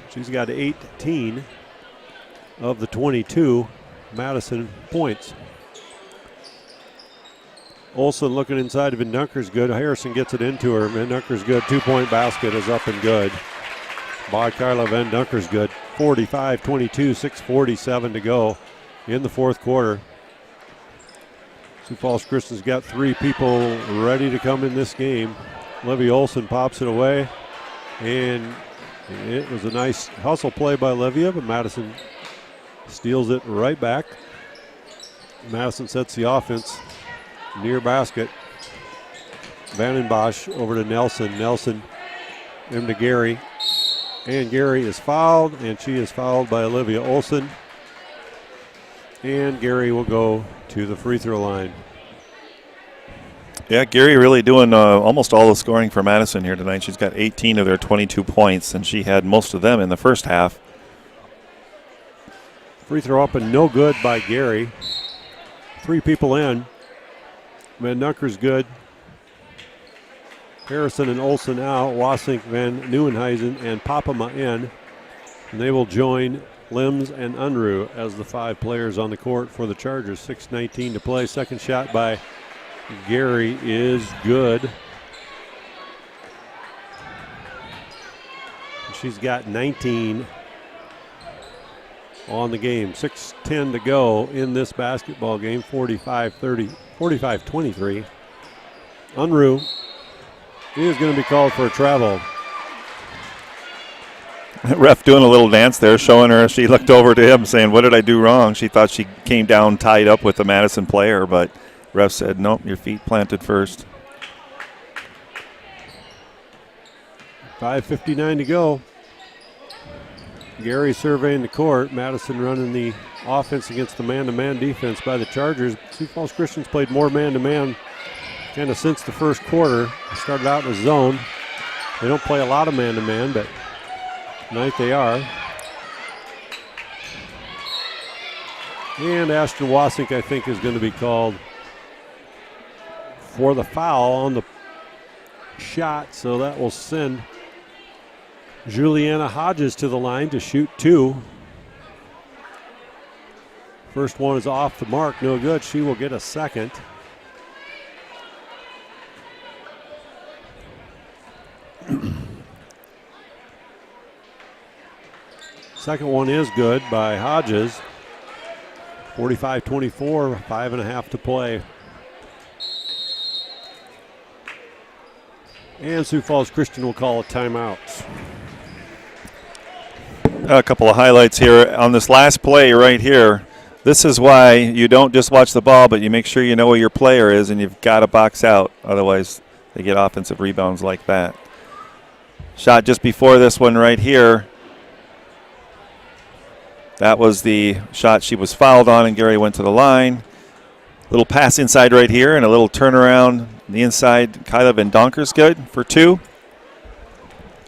She's got 18 of the 22 Madison points. Olsen looking inside of Van Dunker's good. Harrison gets it into her. Van Dunker's good. 2-point basket is up and good by Kyla Van Dunker's good. 45-22, 6:47 to go in the fourth quarter. Sioux Falls Christian's got 3 people ready to come in this game. Livy Olsen pops it away, and it was a nice hustle play by Livia, but Madison steals it right back. Madison sets the offense near basket. Vandenbosch over to Nelson. Nelson into Gary. And Gary is fouled, and she is fouled by Olivia Olsen. And Gary will go to the free throw line. Yeah, Gary really doing almost all the scoring for Madison here tonight. She's got 18 of their 22 points, and she had most of them in the first half. Free throw up and no good by Gary. 3 people in. Van Dunker's good. Harrison and Olsen out. Wasink, Van Nieuwenhuizen, and Papama in. And they will join Lims and Unruh as the 5 players on the court for the Chargers. 6:19 to play. Second shot by Gary is good. She's got 19 on the game. 6:10 to go in this basketball game. 45-23. Unruh is going to be called for a travel. Ref doing a little dance there, showing her. She looked over to him saying, "What did I do wrong?" She thought she came down tied up with the Madison player, but ref said, "Nope, your feet planted first." 5:59 to go. Gary surveying the court. Madison running the offense against the man-to-man defense by the Chargers. Sioux Falls Christians played more man-to-man kind of since the first quarter. Started out in a zone. They don't play a lot of man-to-man, but tonight they are. And Ashton Wasink, I think, is going to be called for the foul on the shot, so that will send Juliana Hodges to the line to shoot 2. First one is off the mark, no good. She will get a second. Second one is good by Hodges. 45-24, 5.5 to play. And Sioux Falls Christian will call a timeout. A couple of highlights here on this last play right here. This is why you don't just watch the ball, but you make sure you know where your player is, and you've got to box out. Otherwise, they get offensive rebounds like that. Shot just before this one right here. That was the shot she was fouled on, and Gary went to the line. Little pass inside right here, and a little turnaround on the inside. Kyla Van Donker's good for 2.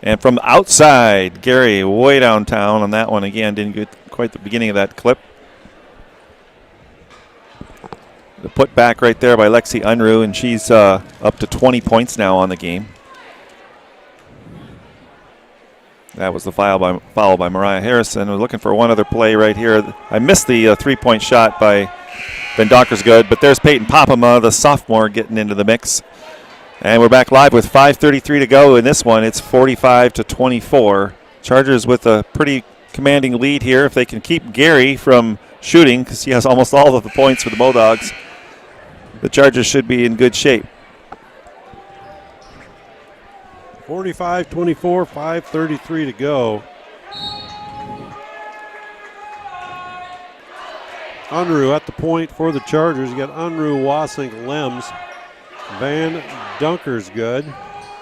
And from outside, Gary way downtown on that one again. Didn't get quite the beginning of that clip. The put back right there by Lexi Unruh, and she's up to 20 points now on the game. That was the foul by Mariah Harrison. We're looking for one other play right here. I missed the 3-point shot by Van Donker's good, but there's Peyton Papama, the sophomore, getting into the mix. And we're back live with 5:33 to go in this one. It's 45-24. Chargers with a pretty commanding lead here. If they can keep Gary from shooting, because he has almost all of the points for the Bulldogs, the Chargers should be in good shape. 45-24, 5:33 to go. Unruh at the point for the Chargers. You got Unruh, Wasink, Lems. Van Dunker's good,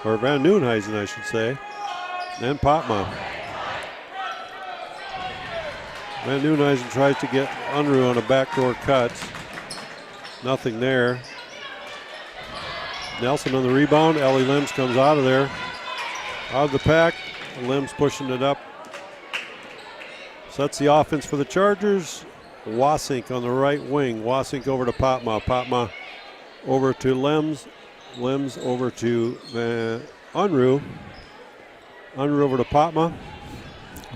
or Van Nieuwenhuizen, I should say. And Popma. Van Nieuwenhuizen tries to get Unruh on a backdoor cut. Nothing there. Nelson on the rebound. Ellie Lems comes out of there. Out of the pack. Lems pushing it up. Sets the offense for the Chargers. Wasink on the right wing. Wasink over to Popma. Popma over to Lems. Lems over to Unruh. Unruh over to Popma.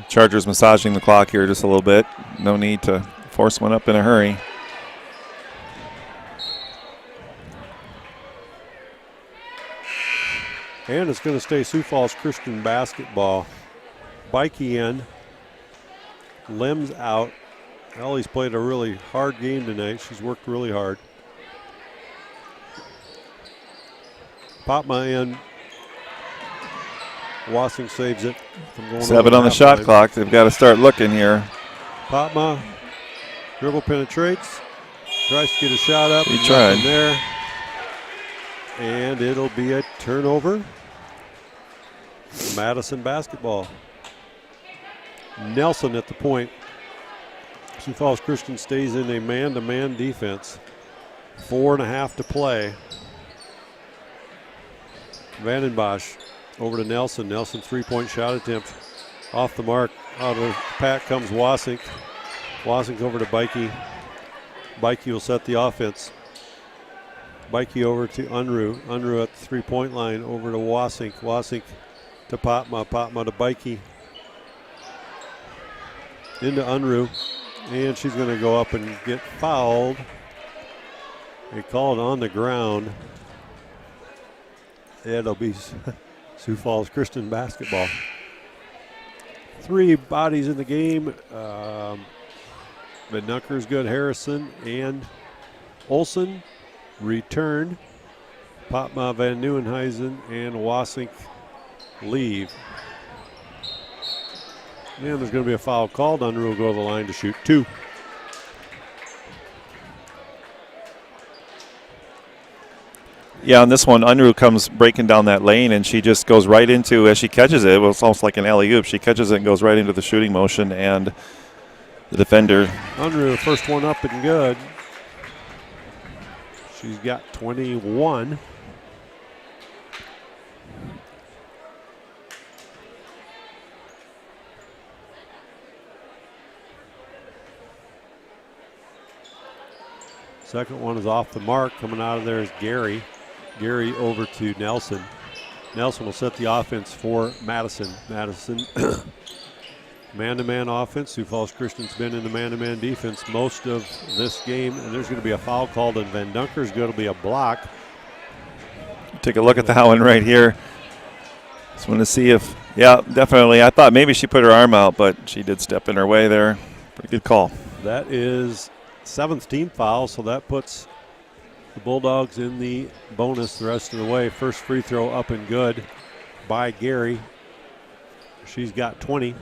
Chargers massaging the clock here just a little bit. No need to force one up in a hurry. And it's going to stay Sioux Falls Christian basketball. Bikey in. Lems out. Ellie's played a really hard game tonight. She's worked really hard. Popma in. Wasink saves it from going 7 on the shot clock. They've got to start looking here. Popma dribble penetrates. Tries to get a shot up. He tried. There. And it'll be a turnover. Madison basketball. Nelson at the point. Sioux Falls Christian stays in a man-to-man defense. 4.5 to play. Vandenbosch over to Nelson. Nelson three-point shot attempt. Off the mark. Out of the pack comes Wasink. Wasink over to Bikey. Bikey will set the offense. Bikey over to Unruh. Unruh at the three-point line over to Wasink. Wasink to Popma. Popma to Bikey. Into Unruh. And she's going to go up and get fouled. They call it on the ground. It'll be Sioux Falls Christian basketball. 3 bodies in the game. Van Dunker's good. Harrison and Olsen returned. Popma, Van Nieuwenhuizen, and Wasink leave. And there's going to be a foul called. Unruh will go to the line to shoot 2. Yeah, on this one, Unruh comes breaking down that lane, and she just goes right into, as she catches it, well, it's almost like an alley-oop. She catches it and goes right into the shooting motion, and the defender. Unruh, first one up and good. She's got 21. Second one is off the mark. Coming out of there is Gary. Gary over to Nelson. Nelson will set the offense for Madison. Madison, man-to-man offense. Sioux Falls Christian's been in the man-to-man defense most of this game, and there's going to be a foul called, and Van Dunker's going to be a block. Take a look at that one right here. Just want to see if, yeah, definitely. I thought maybe she put her arm out, but she did step in her way there. Pretty good call. That is 7th team foul, so that puts the Bulldogs in the bonus the rest of the way. First free throw up and good by Gary. She's got 20.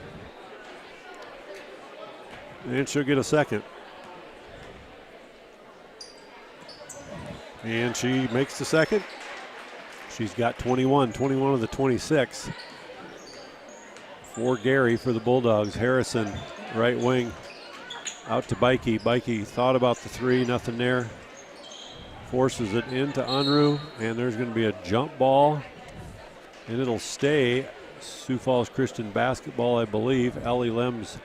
And she'll get a second. And she makes the second. She's got 21 of the 26. For Gary for the Bulldogs. Harrison, right wing. Out to Bikey. Bikey thought about the 3, nothing there. Forces it into Unruh, and there's going to be a jump ball, and it'll stay Sioux Falls Christian basketball, I believe. Ellie Lems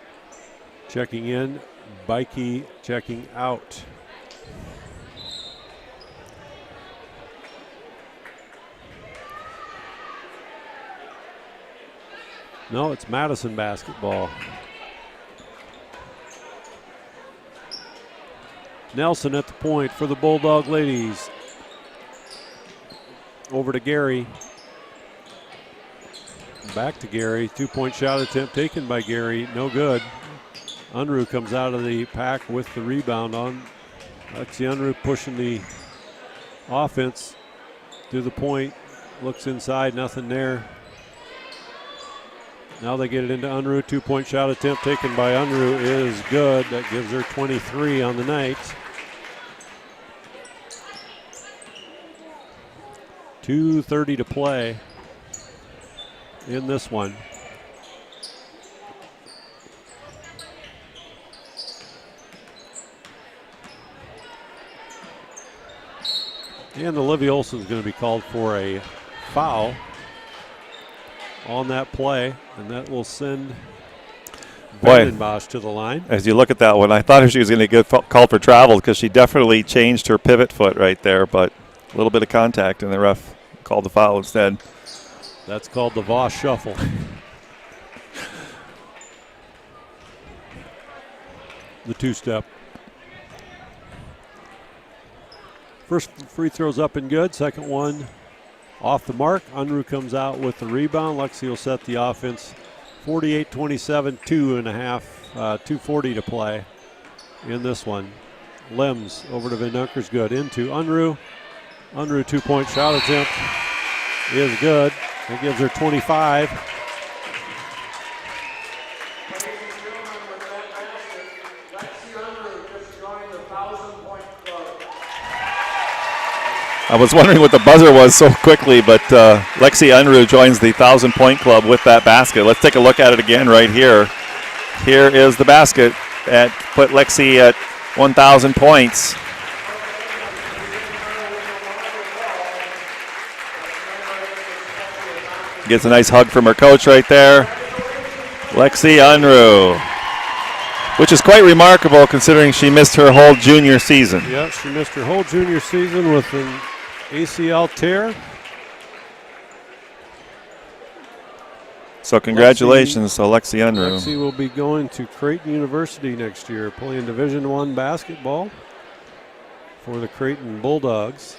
checking in, Bikey checking out. No, it's Madison basketball. Nelson at the point for the Bulldog ladies. Over to Gary. Back to Gary. 2-point shot attempt taken by Gary. No good. Unruh comes out of the pack with the rebound on. Lexi Unruh pushing the offense to the point. Looks inside, nothing there. Now they get it into Unruh. 2-point shot attempt taken by Unruh is good. That gives her 23 on the night. 2:30 to play in this one. And Olivia Olson is going to be called for a foul on that play, and that will send Vandenbosch to the line. As you look at that one, I thought she was going to get called for travel because she definitely changed her pivot foot right there, but a little bit of contact, and the ref called the foul instead. That's called the Voss shuffle. The two-step. First free throw's up and good. Second one off the mark. Unruh comes out with the rebound. Lexi will set the offense. 48-27, 2.40 to play in this one. Lems over to Van Dunkersgood into Unruh. Unruh 2-point shot attempt is good. It gives her 25. I was wondering what the buzzer was so quickly, but Lexi Unruh joins the 1,000-point club with that basket. Let's take a look at it again right here. Here is the basket that put Lexi at 1,000 points. Gets a nice hug from her coach right there. Lexi Unruh, which is quite remarkable considering she missed her whole junior season. Yeah, she missed her whole junior season with an ACL tear. So congratulations to Lexi Unruh. Lexi will be going to Creighton University next year, playing Division I basketball for the Creighton Bulldogs.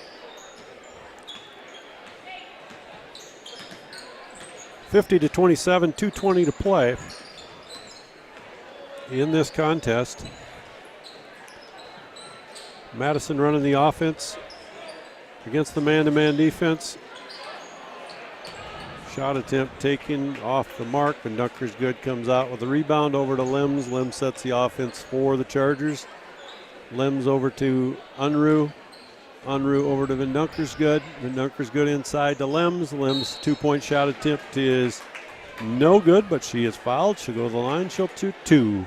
50-27, 2:20 to play in this contest. Madison running the offense against the man-to-man defense. Shot attempt taken off the mark. Van Dunkersgood comes out with a rebound over to Lems. Lems sets the offense for the Chargers. Lems over to Unruh. Unruh over to Van Dunkersgood. Van Dunkersgood inside to Lems. Lems 2-point shot attempt is no good, but she is fouled. She'll go to the line. She'll shoot two.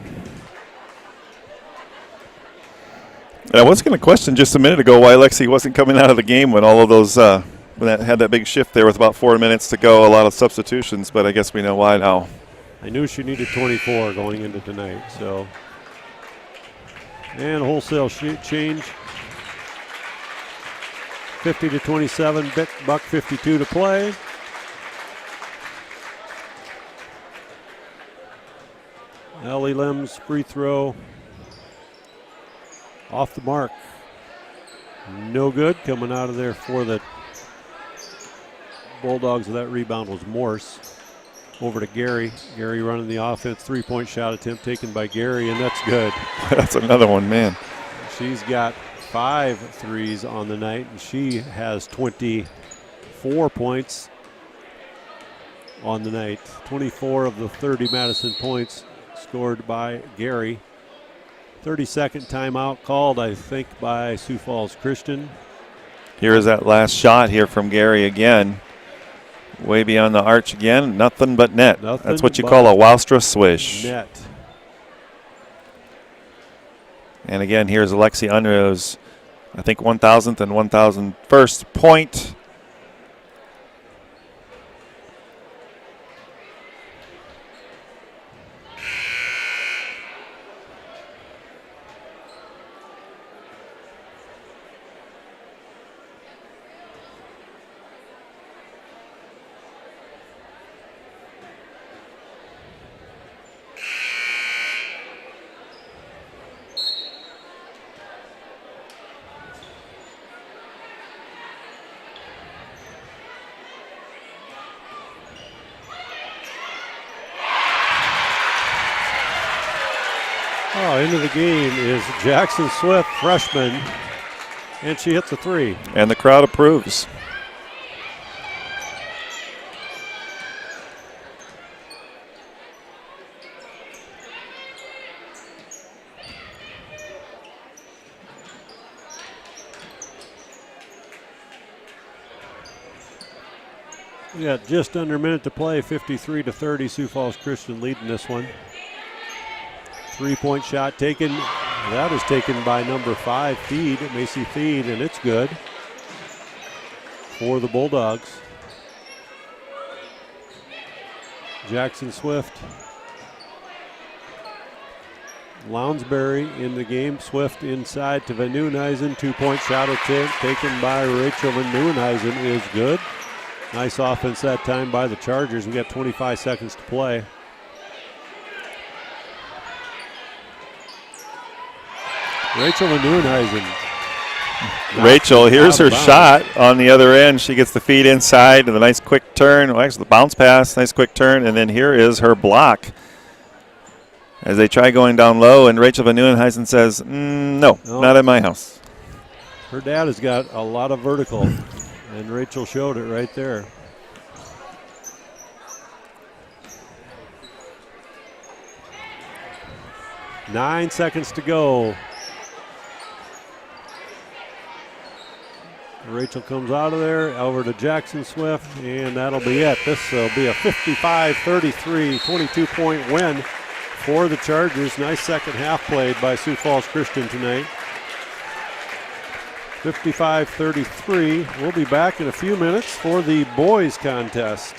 I was going to question just a minute ago why Lexi wasn't coming out of the game when all of those when that had that big shift there with about 4 minutes to go, a lot of substitutions, but I guess we know why now. I knew she needed 24 going into tonight, so. And wholesale change. 50-27, buck 52 to play. Ellie Lems free throw off the mark. No good. Coming out of there for the Bulldogs with that rebound was Morse. Over to Gary. Gary running the offense. 3-point shot attempt taken by Gary, and that's good. That's another one, man. She's got 5 threes on the night, and she has 24 points on the night. 24 of the 30 Madison points scored by Gary. 30-second timeout called, I think, by Sioux Falls Christian. Here is that last shot here from Gary again. Way beyond the arch again. Nothing but net. That's what you call a Wowstra swish. Net. And again, here's Alexi Unruh's, I think, 1,000th and 1,001st point. Now into the game is Jackson Swift, freshman, and she hits a three. And the crowd approves. We got just under a minute to play, 53-30. Sioux Falls Christian leading this one. 3-point shot taken. That is taken by number 5, Macy Feed, and it's good for the Bulldogs. Jackson Swift. Lounsbury in the game. Swift inside to Van Nieuwenhuizen. 2-point shot attempt taken by Rachel Van Nieuwenhuizen is good. Nice offense that time by the Chargers. We got 25 seconds to play. Rachel Van Nieuwenhuizen. Rachel, here's her shot on the other end. She gets the feed inside and the nice quick turn. Well, actually, the bounce pass, nice quick turn. And then here is her block as they try going down low. And Rachel Van Nieuwenhuizen says, no, not at my house. Her dad has got a lot of vertical. And Rachel showed it right there. Nine seconds to go. Rachel comes out of there, over to Jackson Swift, and that'll be it. This will be a 55-33, 22-point win for the Chargers. Nice second half played by Sioux Falls Christian tonight. 55-33. We'll be back in a few minutes for the boys contest.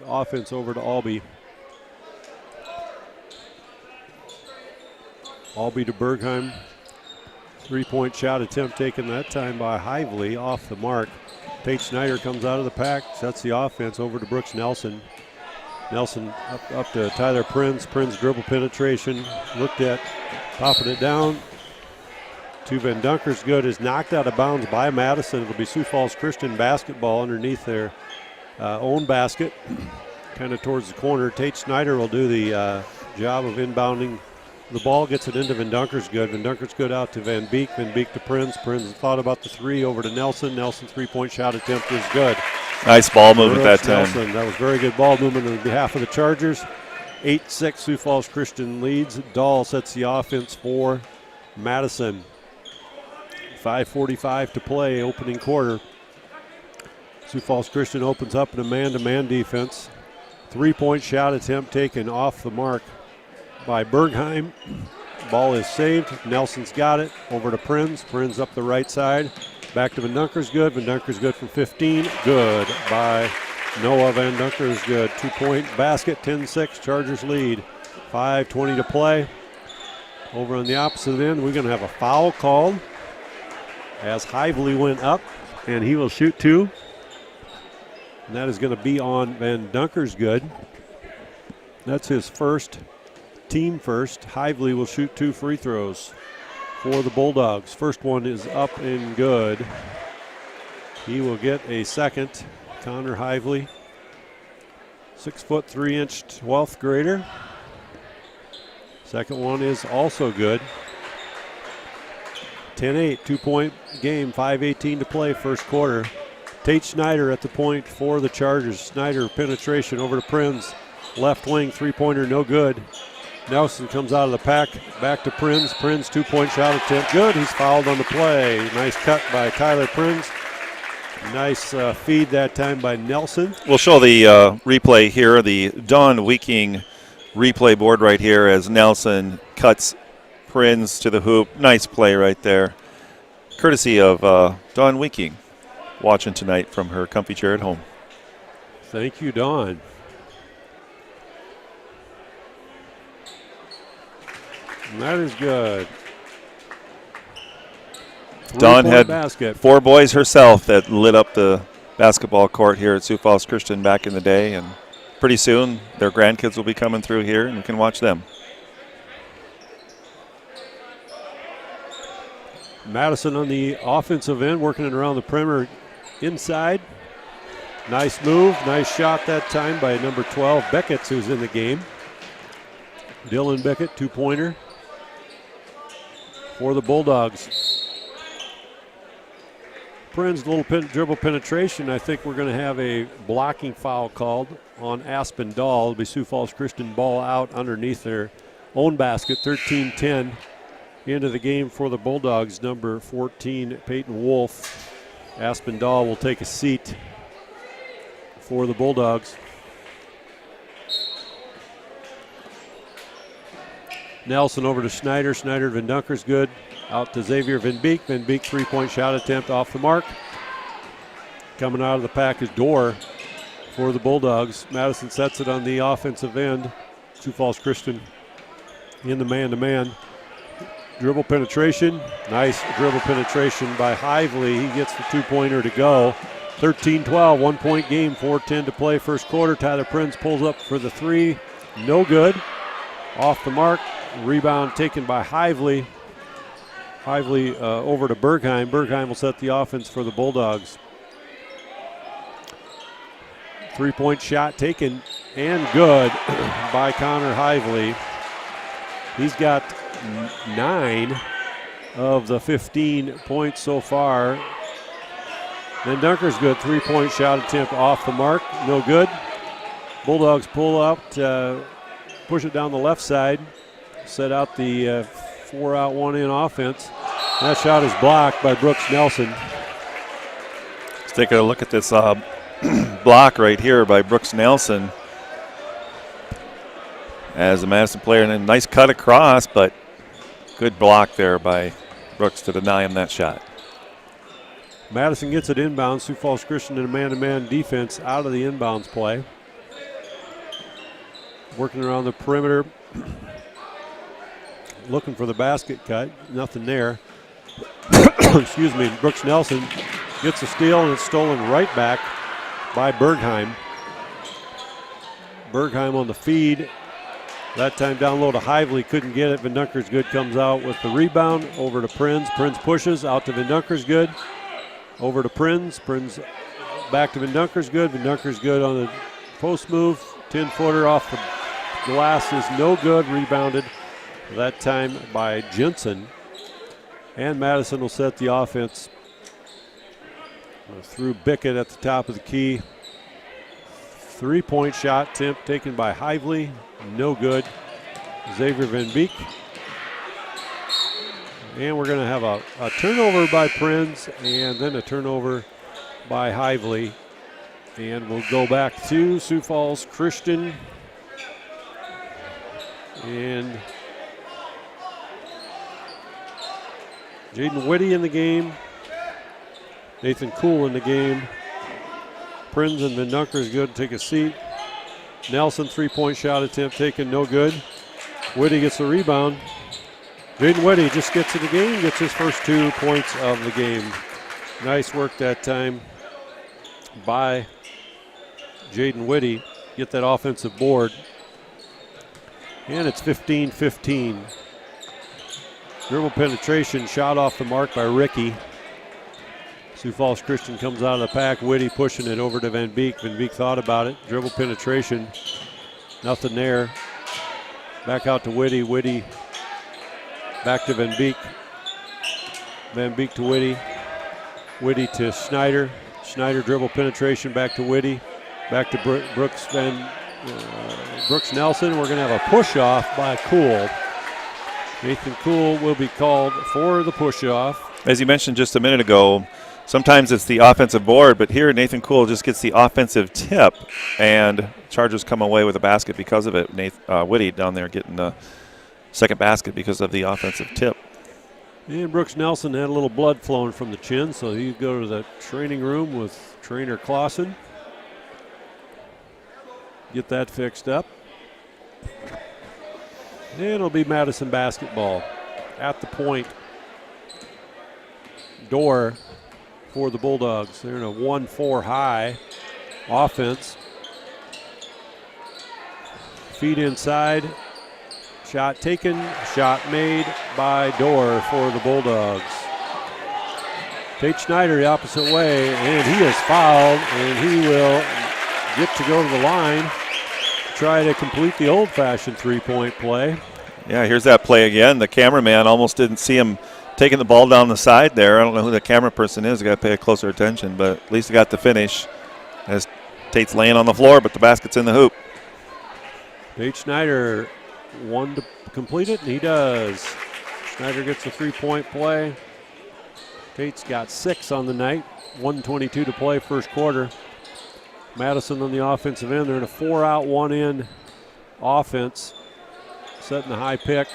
offense over to Albee. Albee to Bergheim. 3-point shot attempt taken that time by Hively off the mark. Tate Schneider comes out of the pack, sets the offense over to Brooks Nelson. Nelson up to Tyler Prinz. Prinz dribble penetration. Looked at, popping it down to Van Dunkers. Good, is knocked out of bounds by Madison. It'll be Sioux Falls Christian basketball underneath their own basket, kind of towards the corner. Tate Schneider will do the job of inbounding the ball, gets it into Van Dunkers. Good. Van Dunkers good out to Van Beek. Van Beek to Prinz. Prinz thought about the three, over to Nelson. Nelson 3-point shot attempt is good. Nice ball movement that time. Nelson, that was very good ball movement on behalf of the Chargers. 8-6 Sioux Falls Christian leads. Dahl sets the offense for Madison. 5:45 to play, opening quarter. Sioux Falls Christian opens up in a man-to-man defense. 3-point shot attempt taken off the mark by Bergheim. Ball is saved. Nelson's got it. Over to Prinz. Prinz up the right side. Back to Van Dunkers. Good. Van Dunkers good from 15. Good by Noah Van Dunkers. Good. 2-point basket. 10-6. Chargers lead. 5:20 to play. Over on the opposite end, we're going to have a foul called as Hively went up, and he will shoot two. And that is going to be on Van Dunkers. Good. That's his first. Team first. Hively will shoot 2 free throws for the Bulldogs. First one is up and good. He will get a second. Connor Hively, 6'3" 12th grader. Second one is also good. 10-8, 2-point game, 5:18 to play, first quarter. Tate Schneider at the point for the Chargers. Schneider penetration over to Prinz. Left wing, 3-pointer, no good. Nelson comes out of the pack, back to Prinz. Prinz 2-point shot attempt, good. He's fouled on the play. Nice cut by Tyler Prinz. Nice feed that time by Nelson. We'll show the replay here, the Don Weeking replay board right here as Nelson cuts Prinz to the hoop. Nice play right there. Courtesy of Dawn Weeking, watching tonight from her comfy chair at home. Thank you, Dawn. And that is good. Dawn had basket. 4 boys herself that lit up the basketball court here at Sioux Falls Christian back in the day, and pretty soon their grandkids will be coming through here and you can watch them. Madison on the offensive end, working it around the perimeter inside. Nice move, nice shot that time by number 12, Beckett, who's in the game. Dylan Beckett, 2-pointer for the Bulldogs. Prinz, little dribble penetration. I think we're going to have a blocking foul called on Aspen Dahl. It'll be Sioux Falls Christian ball out underneath their own basket. 13-10 into the game for the Bulldogs. Number 14, Peyton Wolf. Aspen Dahl will take a seat for the Bulldogs. Nelson over to Schneider. Schneider, Van Dunkers good. Out to Xavier Van Beek. Van Beek 3-point shot attempt off the mark. Coming out of the pack is Dorr for the Bulldogs. Madison sets it on the offensive end. Sioux Falls Christian in the man-to-man. Dribble penetration. Nice dribble penetration by Hively. He gets the 2-pointer to go. 13-12, 1-point game, 4:10 to play, first quarter. Tyler Prinz pulls up for the 3. No good. Off the mark. Rebound taken by Hively. Hively over to Bergheim. Bergheim will set the offense for the Bulldogs. 3-point shot taken and good by Connor Hively. He's got 9 of the 15 points so far. Van Dunkers good. 3-point shot attempt off the mark. No good. Bulldogs pull out, push it down the left side. Set out the 4-out, 1-in offense. That shot is blocked by Brooks Nelson. Let's take a look at this block right here by Brooks Nelson. As a Madison player, and a nice cut across, but good block there by Brooks to deny him that shot. Madison gets it inbound. Sioux Falls Christian in a man-to-man defense out of the inbounds play. working around the perimeter, looking for the basket cut. Nothing there. Excuse me. Brooks Nelson gets a steal, and it's stolen right back by Bergheim. Bergheim on the feed. That time down low to Hively, couldn't get it. Vindunkersgood comes out with the rebound over to Prinz. Prinz pushes out to Vindunkersgood. Over to Prinz. Prinz back to Vindunkersgood. Vindunkersgood on the post move. 10-footer off the glass is no good. Rebounded that time by Jensen. And Madison will set the offense through Bickett at the top of the key. 3-point shot attempt taken by Hively. No good. Xavier Van Beek. And we're going to have a turnover by Prinz and then a turnover by Hively. And we'll go back to Sioux Falls Christian. And Jaden Whitty in the game. Nathan Kuhl in the game. Prinz and Vindunkersgood take a seat. Nelson, 3-point shot attempt taken, no good. Whitty gets the rebound. Jaden Whitty just gets in the game, gets his first 2 points of the game. Nice work that time by Jaden Whitty. Get that offensive board. And it's 15-15. Dribble penetration, shot off the mark by Ricky. Sioux Falls Christian comes out of the pack. Whitty pushing it over to Van Beek. Van Beek thought about it. Dribble penetration. Nothing there. Back out to Whitty. Whitty back to Van Beek. Van Beek to Whitty. Whitty to Schneider. Schneider dribble penetration back to Whitty. Back to Brooks Nelson. We're going to have a push off by Kuhl. Nathan Kuhl will be called for the push off. As you mentioned just a minute ago, sometimes it's the offensive board, but here Nathan Kuhl just gets the offensive tip, and Chargers come away with a basket because of it. Whitty down there getting the second basket because of the offensive tip. And Brooks Nelson had a little blood flowing from the chin, so he'd go to the training room with trainer Clausen. Get that fixed up. And it'll be Madison basketball at the point. Door for the Bulldogs. They're in a 1-4 high offense. Feed inside. Shot taken. Shot made by Door for the Bulldogs. Tate Schneider the opposite way, and he is fouled, and he will get to go to the line. Try to complete the old-fashioned three-point play. Yeah, here's that play again. The cameraman almost didn't see him taking the ball down the side there. I don't know who the camera person is. Got to pay closer attention, but at least he got the finish as Tate's laying on the floor, but the basket's in the hoop. Tate Schneider one to complete it, and he does. Schneider gets a three-point play. Tate's got 6 on the night. 1:22 to play first quarter. Madison on the offensive end. They're in a 4-out, 1-in offense. Setting the high pick.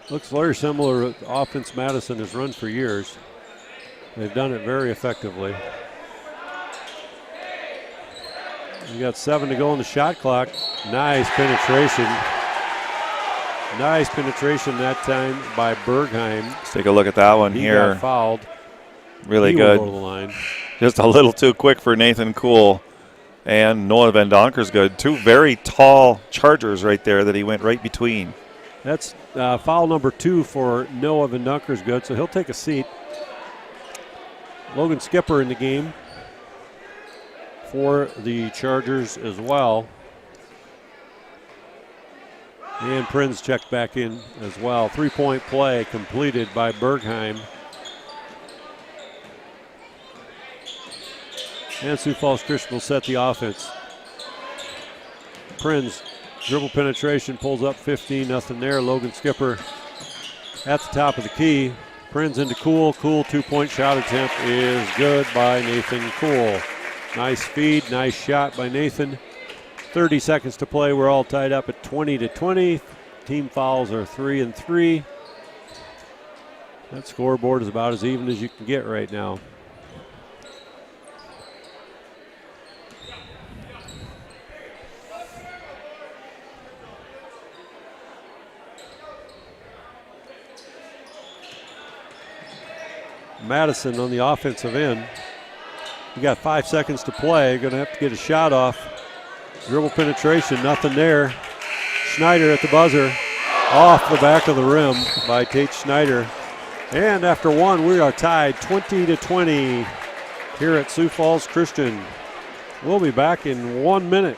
Looks very similar to the offense Madison has run for years. They've done it very effectively. You got 7 to go on the shot clock. Nice penetration. Nice penetration that time by Bergheim. Let's take a look at that one he here. Got fouled. Really he good. Will go to the line. Just a little too quick for Nathan Kuhl and Noah Vindunkersgood. 2 very tall Chargers right there that he went right between. That's foul number 2 for Noah Vindunkersgood, so he'll take a seat. Logan Skipper in the game for the Chargers as well. And Prinz checked back in as well. 3-point play completed by Bergheim. And Sioux Falls Christian will set the offense. Prinz, dribble penetration, pulls up 15, nothing there. Logan Skipper at the top of the key. Prinz into Kuhl. Kuhl 2-point shot attempt is good by Nathan Kuhl. Nice feed, nice shot by Nathan. 30 seconds to play. We're all tied up at 20-20. Team fouls are 3 and 3. That scoreboard is about as even as you can get right now. Madison on the offensive end. We got 5 seconds to play. Going to have to get a shot off. Dribble penetration, nothing there. Schneider at the buzzer. Off the back of the rim by Tate Schneider. And after one, we are tied 20-20 here at Sioux Falls Christian. We'll be back in 1 minute.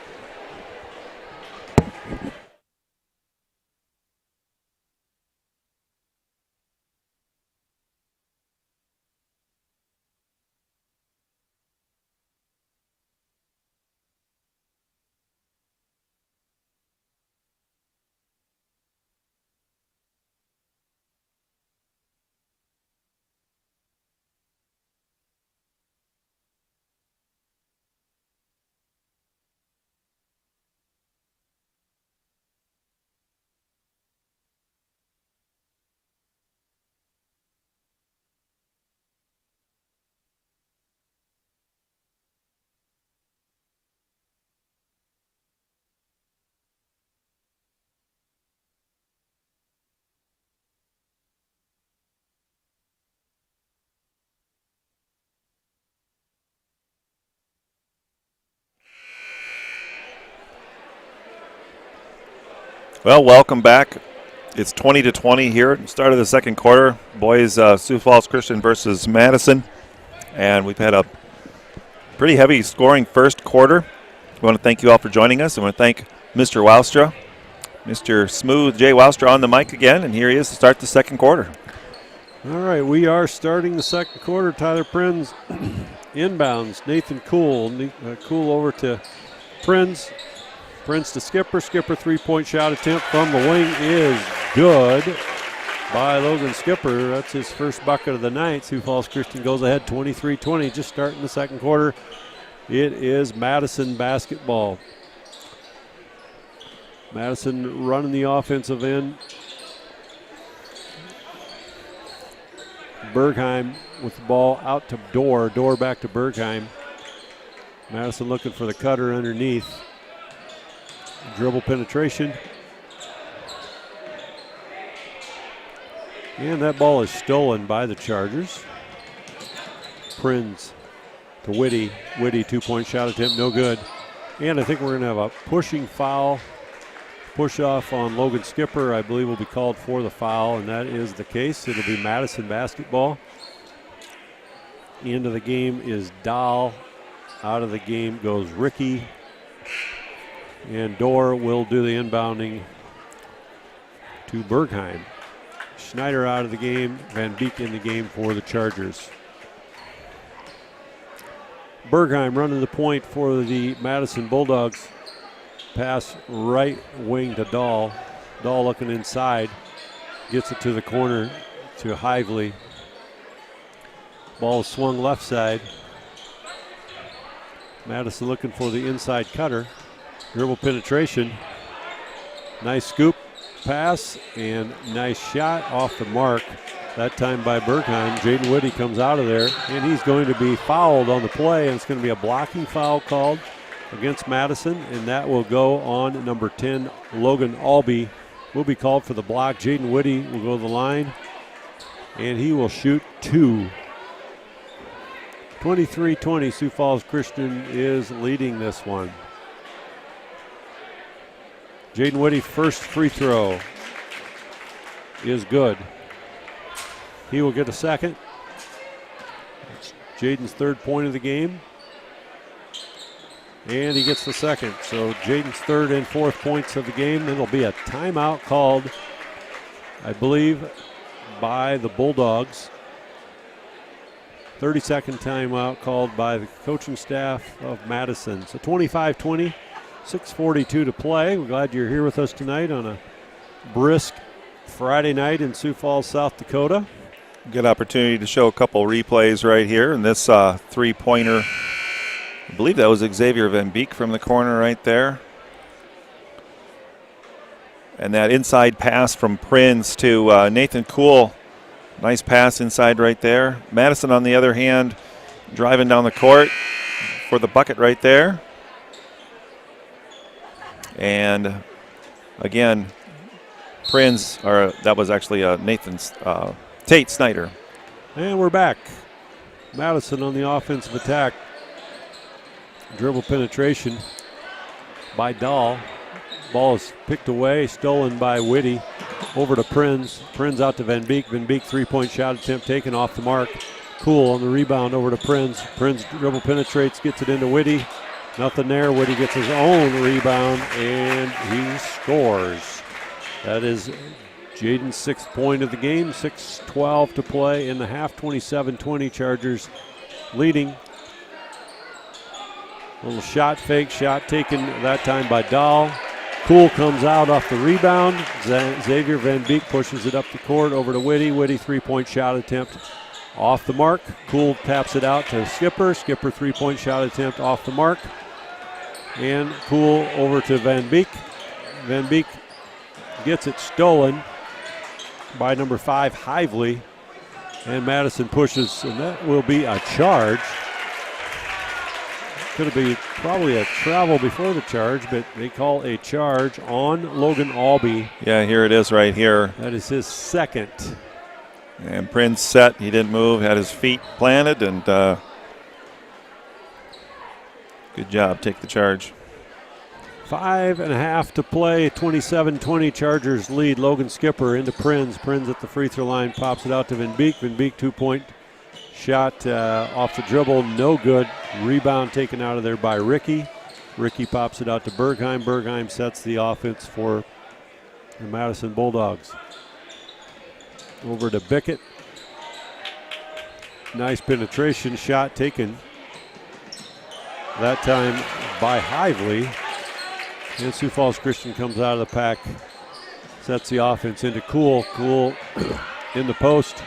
Well, welcome back. It's 20-20 here at the start of the second quarter. Boys, Sioux Falls Christian versus Madison. And we've had a pretty heavy scoring first quarter. We want to thank you all for joining us. I want to thank Mr. Woustra, Mr. Smooth Jay Woustra on the mic again, and here he is to start the second quarter. All right, we are starting the second quarter. Tyler Prinz inbounds. Nathan Kuhl. Kuhl over to Prinz. Prinz to Skipper. Skipper three-point shot attempt from the wing is good by Logan Skipper. That's his first bucket of the night. Sioux Falls Christian goes ahead 23-20, just starting the second quarter. It is Madison basketball. Madison running the offensive end. Bergheim with the ball out to Dorr. Dorr back to Bergheim. Madison looking for the cutter underneath. Dribble penetration. And that ball is stolen by the Chargers. Prinz to Whitty. Whitty two-point shot attempt, no good. And I think we're going to have a pushing foul. Push off on Logan Skipper, I believe, will be called for the foul, and that is the case. It'll be Madison basketball. End of the game is Dahl. Out of the game goes Ricky. And Dorr will do the inbounding to Bergheim. Schneider out of the game. Van Beek in the game for the Chargers. Bergheim running the point for the Madison Bulldogs. Pass right wing to Dahl. Dahl looking inside. Gets it to the corner to Hively. Ball swung left side. Madison looking for the inside cutter. Dribble penetration. Nice scoop pass and nice shot off the mark. That time by Bergheim. Jaden Whitty comes out of there, and he's going to be fouled on the play, and it's going to be a blocking foul called against Madison, and that will go on number 10, Logan Albee. Will be called for the block. Jaden Whitty will go to the line, and he will shoot two. 23-20, Sioux Falls Christian is leading this one. Jaden Whitty, first free throw is good. He will get a second. It's Jaden's third point of the game. And he gets the second. So Jaden's third and fourth points of the game. It'll be a timeout called, I believe, by the Bulldogs. 30-second timeout called by the coaching staff of Madison. So 25-20, 6:42 to play. We're glad you're here with us tonight on a brisk Friday night in Sioux Falls, South Dakota. Good opportunity to show a couple replays right here. And this three-pointer, I believe that was Xavier Van Beek from the corner right there. And that inside pass from Prinz to Nathan Kuhl. Nice pass inside right there. Madison, on the other hand, driving down the court for the bucket right there. And again, Prinz, or that was actually Tate Snyder. And we're back. Madison on the offensive attack. Dribble penetration by Dahl. Ball is picked away, stolen by Whitty. Over to Prinz. Prinz out to Van Beek. Van Beek three-point shot attempt taken off the mark. Cool on the rebound over to Prinz. Prinz dribble penetrates, gets it into Whitty. Nothing there. Whitty gets his own rebound, and he scores. That is Jaden's 6th point of the game. 6:12 to play in the half. 27-20 Chargers leading. Little shot fake, shot taken that time by Dahl. Cool comes out off the rebound. Xavier Van Beek pushes it up the court over to Whitty. Whitty three-point shot attempt off the mark. Cool taps it out to Skipper. Skipper three-point shot attempt off the mark. And Cool over to Van Beek. Van Beek gets it stolen by number 5, Hively. And Madison pushes, and that will be a charge. Could be probably a travel before the charge, but they call a charge on Logan Albee. Yeah, here it is right here. That is his 2nd. And Prinz set. He didn't move, had his feet planted, and good job. Take the charge. 5.5 to play. 27-20 Chargers lead. Logan Skipper into Prinz. Prinz at the free throw line pops it out to Van Beek. Van Beek 2-point shot off the dribble. No good. Rebound taken out of there by Ricky. Ricky pops it out to Bergheim. Bergheim sets the offense for the Madison Bulldogs. Over to Bickett. Nice penetration shot taken. That time by Hively. And Sioux Falls Christian comes out of the pack. Sets the offense into Cool. Cool in the post.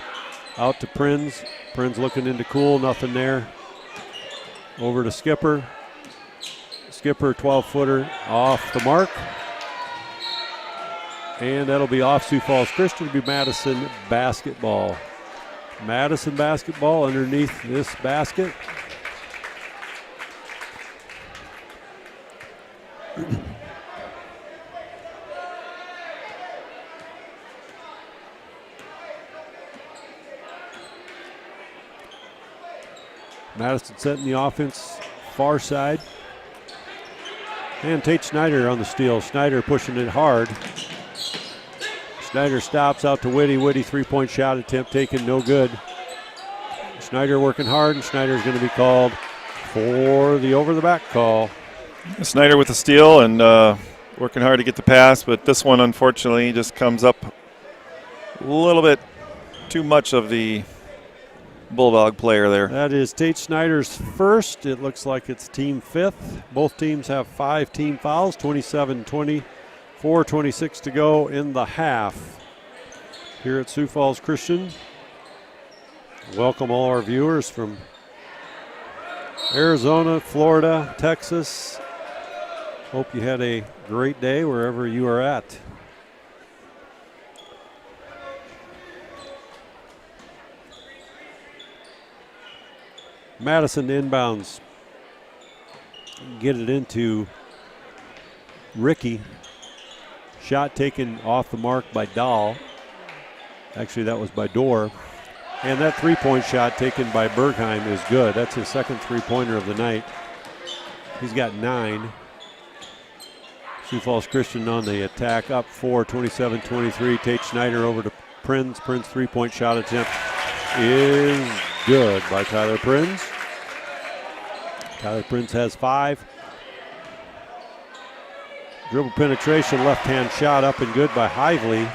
Out to Prinz. Prinz looking into Cool. Nothing there. Over to Skipper. Skipper 12-footer off the mark. And that'll be off Sioux Falls Christian. It'll be Madison basketball. Madison basketball underneath this basket. Madison setting the offense far side. And Tate Schneider on the steal. Schneider pushing it hard. Schneider stops out to Whitty. Whitty three-point shot attempt taken, no good. Schneider working hard, and Schneider's going to be called for the over-the-back call. Schneider with the steal and working hard to get the pass, but this one unfortunately just comes up a little bit too much of the Bulldog player there. That is Tate Schneider's first. It looks like it's team 5th. Both teams have 5 team fouls, 27-20. 4:26 to go in the half here at Sioux Falls Christian. Welcome all our viewers from Arizona, Florida, Texas. Hope you had a great day wherever you are at. Madison inbounds. Get it into Ricky. Shot taken off the mark by Dahl. Actually, that was by Dorr. And that three-point shot taken by Bergheim is good. That's his 2nd three-pointer of the night. He's got 9. Sioux Falls Christian on the attack, up 4, 27-23. Tate Schneider over to Prinz. Prinz three-point shot attempt is good by Tyler Prinz. Tyler Prinz has 5. Dribble penetration, left-hand shot up and good by Hively.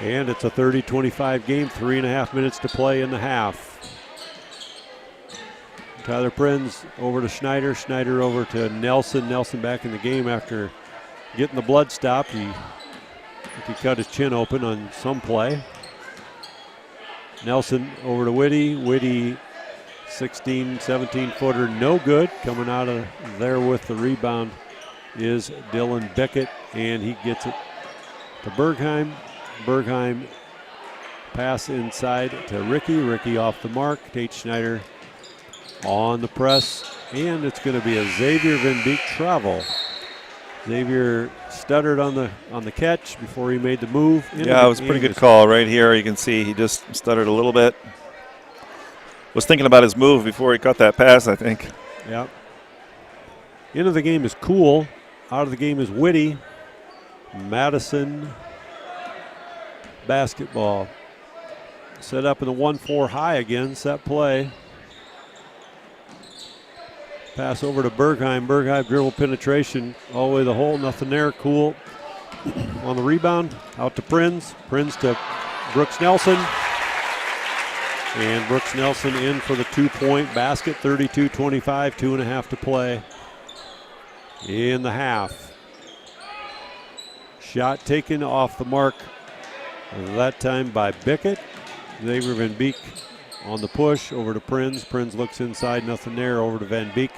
And it's a 30-25 game, 3.5 minutes to play in the half. Tyler Prinz over to Schneider. Schneider over to Nelson. Nelson back in the game after getting the blood stopped. He cut his chin open on some play. Nelson over to Whitty. Whitty 16, 17-footer, no good. Coming out of there with the rebound is Dylan Bickett, and he gets it to Bergheim. Bergheim pass inside to Ricky. Ricky off the mark. Tate Schneider on the press, and it's going to be a Xavier Van Beek travel. Xavier stuttered on the catch before he made the move. Yeah, it was a pretty good call right here. You can see he just stuttered a little bit. Was thinking about his move before he caught that pass, I think. Yeah. End of the game is cool. Out of the game is Whitty. Madison basketball. Set up in the 1-4 high again. Set play. Pass over to Bergheim. Bergheim dribble penetration all the way to the hole. Nothing there. Cool. On the rebound. Out to Prinz. Prinz to Brooks Nelson. And Brooks Nelson in for the 2-point basket. 32-25. 2.5 to play in the half. Shot taken off the mark. That time by Bickett. Xavier Van Beek on the push over to Prinz. Prinz looks inside, nothing there. Over to Van Beek.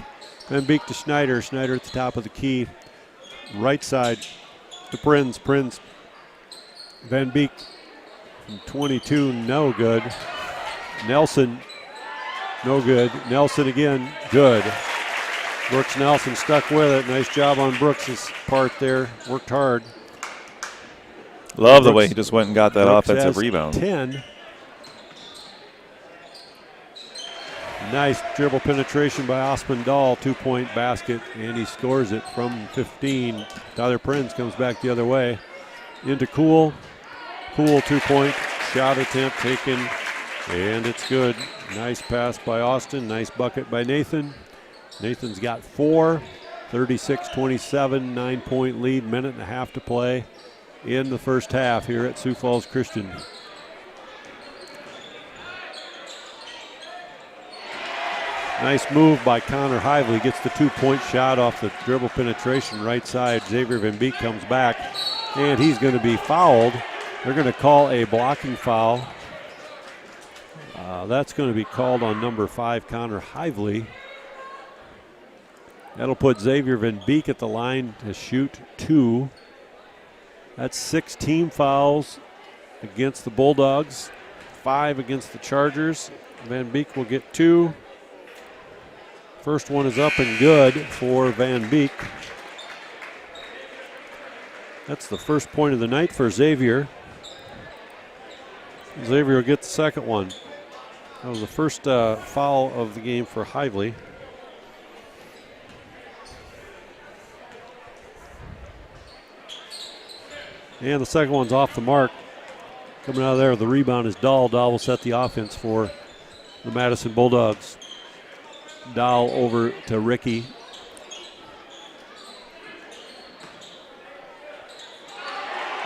Van Beek to Schneider. Schneider at the top of the key. Right side to Prinz. Prinz. Van Beek from 22, no good. Nelson, no good. Nelson again, good. Brooks Nelson stuck with it. Nice job on Brooks' part there. Worked hard. Love the way he just went and got that offensive rebound. 10. Nice dribble penetration by Osman Dahl, 2-point basket, and he scores it from 15. Tyler Prinz comes back the other way. Into Cool. Cool 2-point shot attempt taken, and it's good. Nice pass by Austin. Nice bucket by Nathan. Nathan's got 4. 36-27, 9-point lead, minute and a half to play in the first half here at Sioux Falls Christian. Nice move by Connor Hively. Gets the 2-point shot off the dribble penetration right side. Xavier Van Beek comes back, and he's going to be fouled. They're going to call a blocking foul. That's going to be called on number 5, Connor Hively. That'll put Xavier Van Beek at the line to shoot 2. That's 6 team fouls against the Bulldogs, 5 against the Chargers. Van Beek will get 2. First one is up and good for Van Beek. That's the first point of the night for Xavier. Xavier will get the second one. That was the first foul of the game for Hively. And the second one's off the mark. Coming out of there, the rebound is Dahl. Dahl will set the offense for the Madison Bulldogs. Dahl over to Ricky.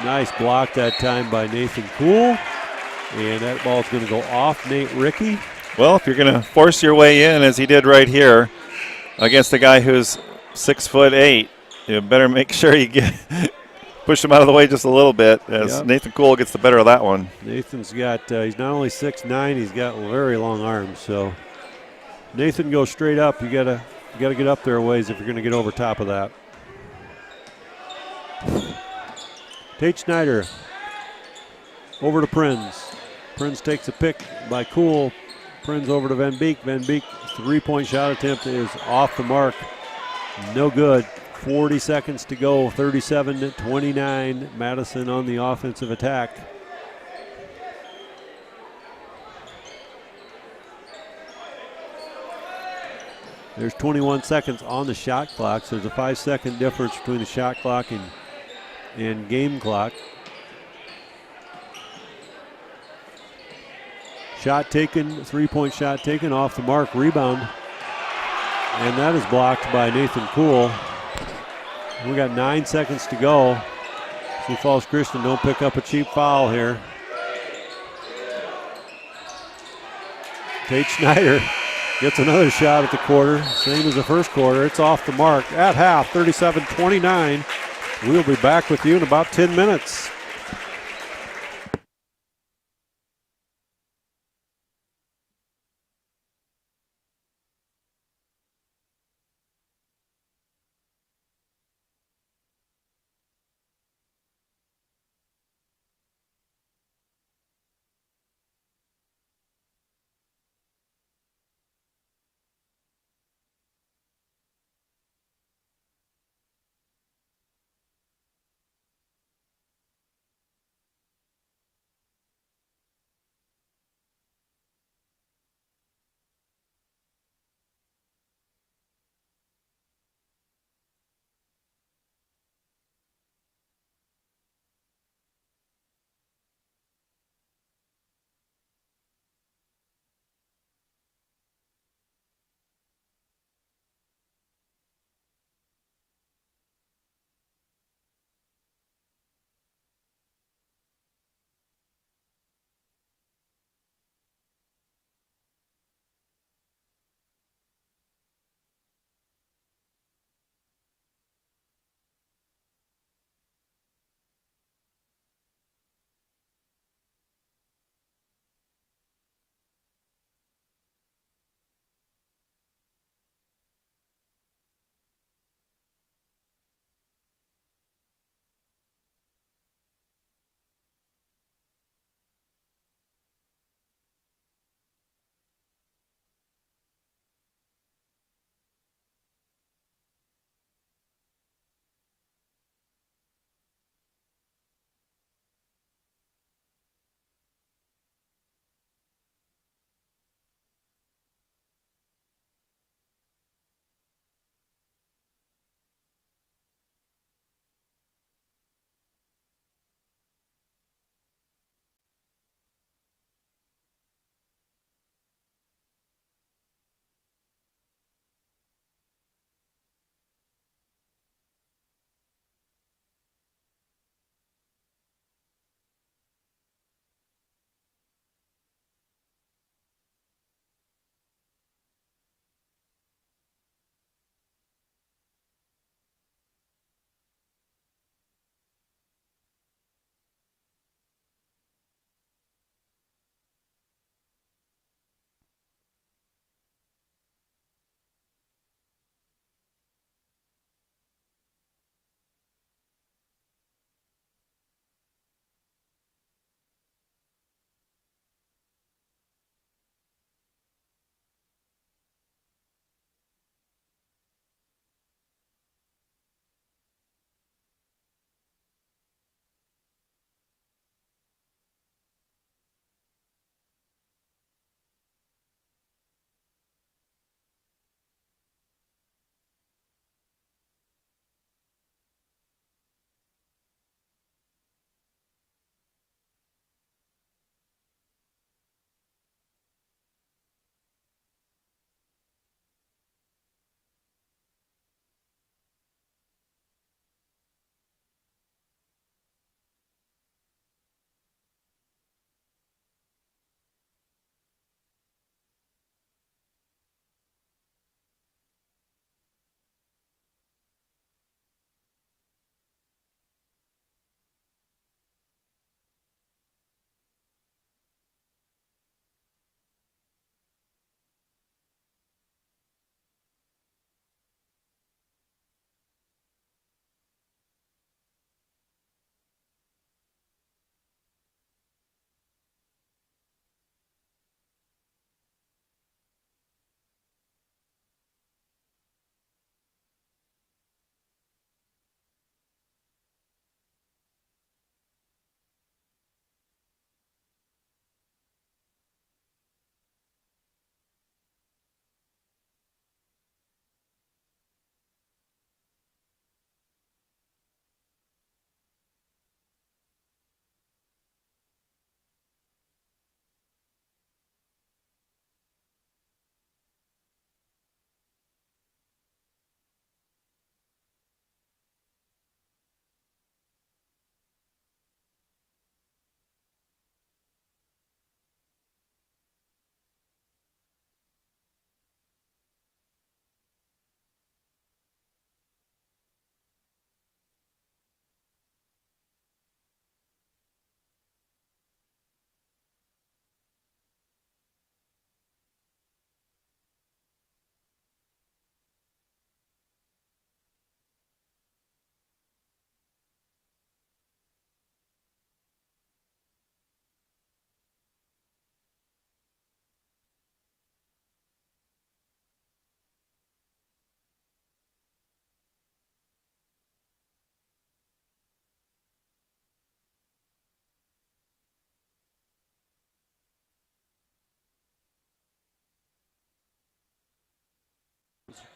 Nice block that time by Nathan Cool. And that ball's going to go off Nate Ricky. Well, if you're going to force your way in, as he did right here, against a guy who's 6'8", you better make sure you push him out of the way just a little bit, as Nathan Cool gets the better of that one. Nathan's got, he's not only 6'9", he's got very long arms. So Nathan goes straight up. You gotta get up there a ways if you're going to get over top of that. Tate Schneider over to Prinz. Prinz takes a pick by Cool. Prinz over to Van Beek. Van Beek 3-point shot attempt is off the mark. No good. 40 seconds to go. 37-29. Madison on the offensive attack. There's 21 seconds on the shot clock, so there's a 5-second difference between the shot clock and game clock. Shot taken, 3-point shot taken off the mark, rebound. And that is blocked by Nathan Cool. We got 9 seconds to go. Sioux Falls Christian don't pick up a cheap foul here. Tate Schneider gets another shot at the quarter, same as the first quarter. It's off the mark at half, 37-29. We'll be back with you in about 10 minutes.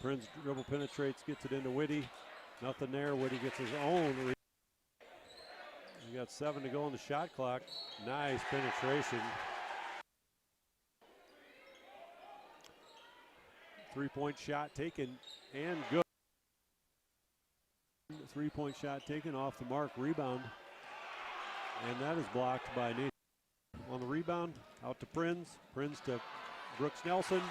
Prince dribble penetrates, gets it into Whitty. Nothing there. Whitty gets his own. You got 7 to go on the shot clock. Nice penetration. 3-point shot taken and good. 3-point shot taken off the mark. Rebound. And that is blocked by Nate. On the rebound, out to Prinz. Prinz to Brooks Nelson.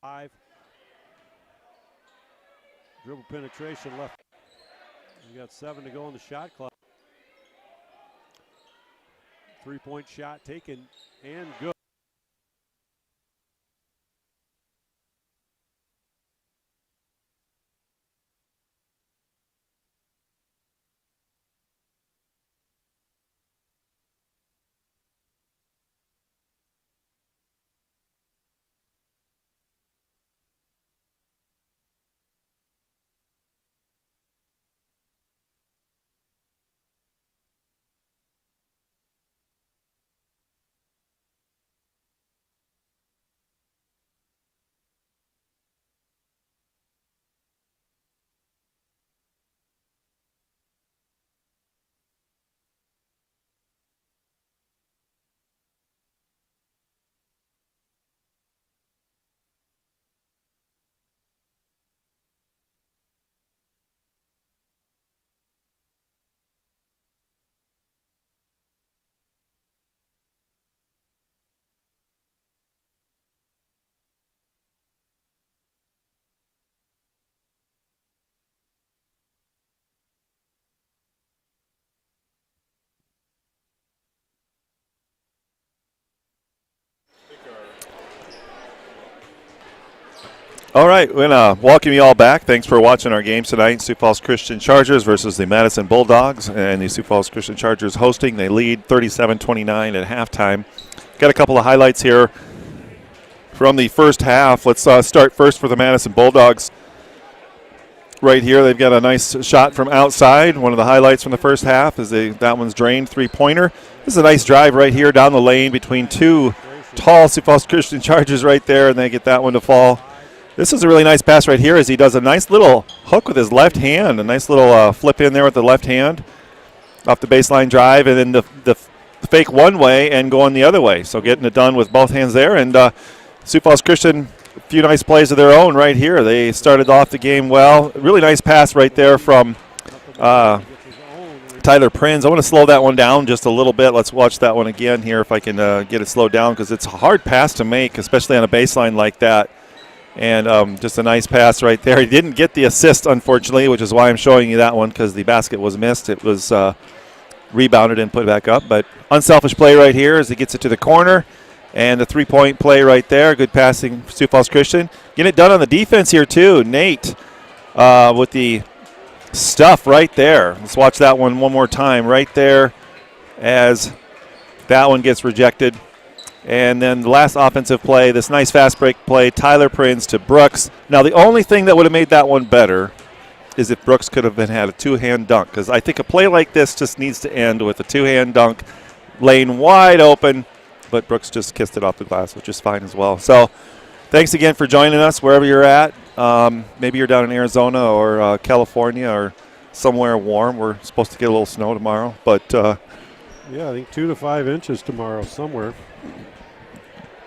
Five. Dribble penetration left. You got 7 to go on the shot clock. 3-point shot taken and good. All right, we're going to welcome you all back. Thanks for watching our game tonight. Sioux Falls Christian Chargers versus the Madison Bulldogs. And the Sioux Falls Christian Chargers hosting. They lead 37-29 at halftime. Got a couple of highlights here from the first half. Let's start first for the Madison Bulldogs. Right here, they've got a nice shot from outside. One of the highlights from the first half is that one's drained three-pointer. This is a nice drive right here down the lane between two tall Sioux Falls Christian Chargers right there, and they get that one to fall. This is a really nice pass right here as he does a nice little hook with his left hand, a nice little flip in there with the left hand off the baseline drive, and then the fake one way and going the other way. So getting it done with both hands there. And Sioux Falls Christian, a few nice plays of their own right here. They started off the game well. Really nice pass right there from Tyler Prinz. I want to slow that one down just a little bit. Let's watch that one again here if I can get it slowed down, because it's a hard pass to make, especially on a baseline like that. And just a nice pass right there. He didn't get the assist, unfortunately, which is why I'm showing you that one, because the basket was missed. It was rebounded and put back up. But unselfish play right here as he gets it to the corner. And the three-point play right there. Good passing for Sioux Falls Christian. Getting it done on the defense here, too. Nate with the stuff right there. Let's watch that one more time right there as that one gets rejected. And then the last offensive play, this nice fast break play, Tyler Prinz to Brooks. Now, the only thing that would have made that one better is if Brooks could have had a two-hand dunk, because I think a play like this just needs to end with a two-hand dunk, lane wide open, but Brooks just kissed it off the glass, which is fine as well. So thanks again for joining us wherever you're at. Maybe you're down in Arizona or California or somewhere warm. We're supposed to get a little snow tomorrow. But yeah, I think 2 to 5 inches tomorrow somewhere.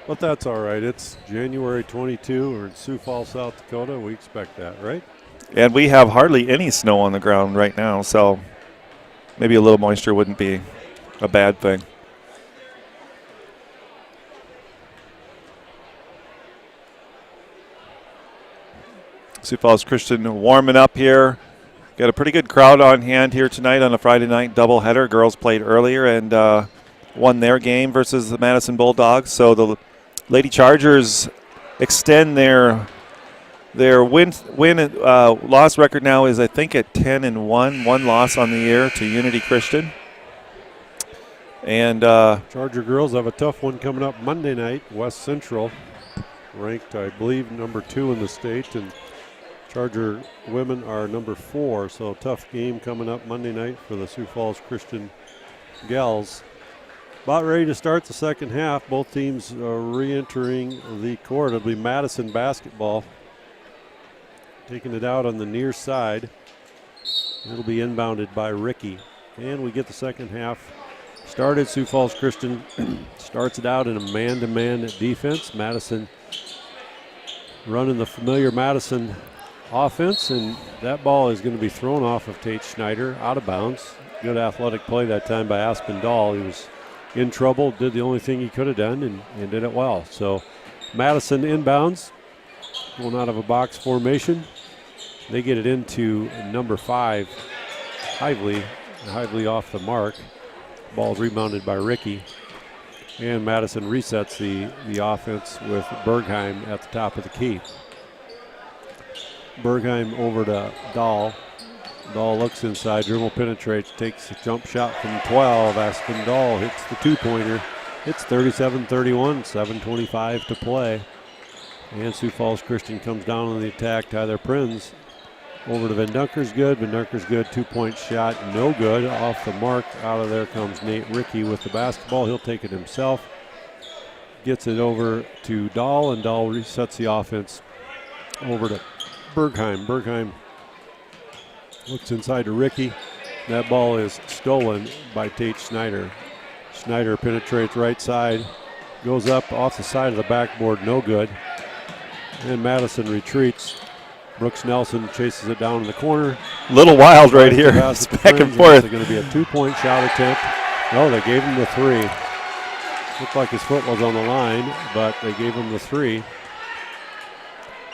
But that's all right. It's January 22. We're in Sioux Falls, South Dakota. We expect that, right? And we have hardly any snow on the ground right now, so maybe a little moisture wouldn't be a bad thing. Sioux Falls Christian warming up here. Got a pretty good crowd on hand here tonight on a Friday night doubleheader. Girls played earlier and won their game versus the Madison Bulldogs. So the Lady Chargers extend their win-loss record now is, I think, at 10-1. One loss on the year to Unity Christian. And Charger girls have a tough one coming up Monday night. West Central, ranked, I believe, number 2 in the state, and Charger women are number 4. So tough game coming up Monday night for the Sioux Falls Christian gals. About ready to start the second half. Both teams are re-entering the court. It'll be Madison basketball. Taking it out on the near side. It'll be inbounded by Ricky. And we get the second half started. Sioux Falls Christian starts it out in a man-to-man defense. Madison running the familiar Madison offense, and that ball is going to be thrown off of Tate Schneider, out of bounds. Good athletic play that time by Aspen Dahl. He was in trouble, did the only thing he could have done, and did it well. So Madison inbounds, going out of a box formation. They get it into number 5, Hively. Hively off the mark. Ball's rebounded by Ricky. And Madison resets the offense with Bergheim at the top of the key. Bergheim over to Dahl. Dahl looks inside, dribble penetrates, takes a jump shot from 12. Aspen Dahl hits the two-pointer. It's 37-31, 7:25 to play. And Sioux Falls Christian comes down on the attack. Tyler Prinz over to Van Dunker's good. Van Dunker's good, two-point shot, no good. Off the mark, out of there comes Nate Ricky with the basketball. He'll take it himself. Gets it over to Dahl, and Dahl resets the offense over to Bergheim. Bergheim looks inside to Ricky. That ball is stolen by Tate Schneider. Schneider penetrates right side, goes up off the side of the backboard, no good. And Madison retreats. Brooks Nelson chases it down in the corner. Little wild right here. It's back and forth. It's going to be a two-point shot attempt. No, they gave him the three. Looked like his foot was on the line, but they gave him the three.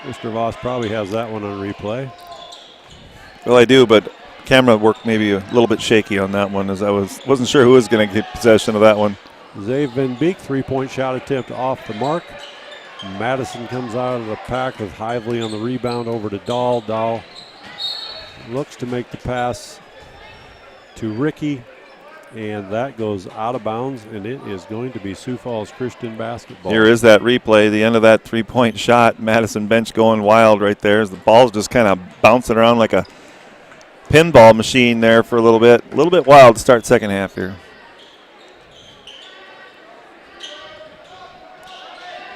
Mr. Voss probably has that one on replay. Well, I do, but camera work maybe a little bit shaky on that one, as I wasn't sure who was going to get possession of that one. Zave Van Beek, three-point shot attempt off the mark. Madison comes out of the pack with Hively on the rebound over to Dahl. Dahl looks to make the pass to Ricky, and that goes out of bounds, and it is going to be Sioux Falls Christian basketball. Here is that replay, the end of that three-point shot. Madison bench going wild right there as the ball's just kind of bouncing around like a pinball machine there for a little bit. A little bit wild to start second half here.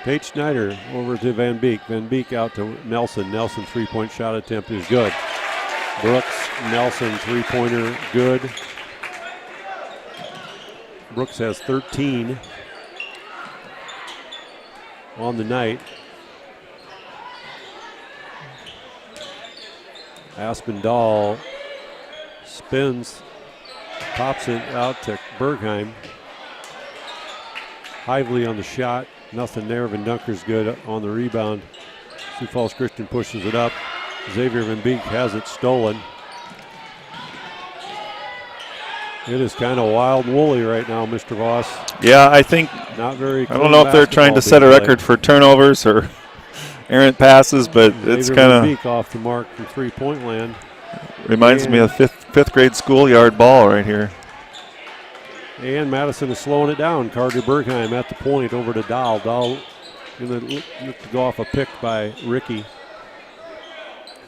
Tate Schneider over to Van Beek. Van Beek out to Nelson. Nelson three-point shot attempt is good. Brooks, Nelson three-pointer good. Brooks has 13 on the night. Aspen Dahl spins, pops it out to Bergheim. Hively on the shot. Nothing there. Van Dunker's good on the rebound. Sioux Falls Christian pushes it up. Xavier Van Beek has it stolen. It is kind of wild and woolly right now, Mr. Voss. Yeah, I think. Not very. I don't know if they're trying to set a record for turnovers or errant passes, but it's kind of. Van Beek off the mark from three-point land. Reminds me of fifth grade schoolyard ball right here. And Madison is slowing it down. Carter Bergheim at the point over to Dahl. Dahl going to look to go off a pick by Ricky.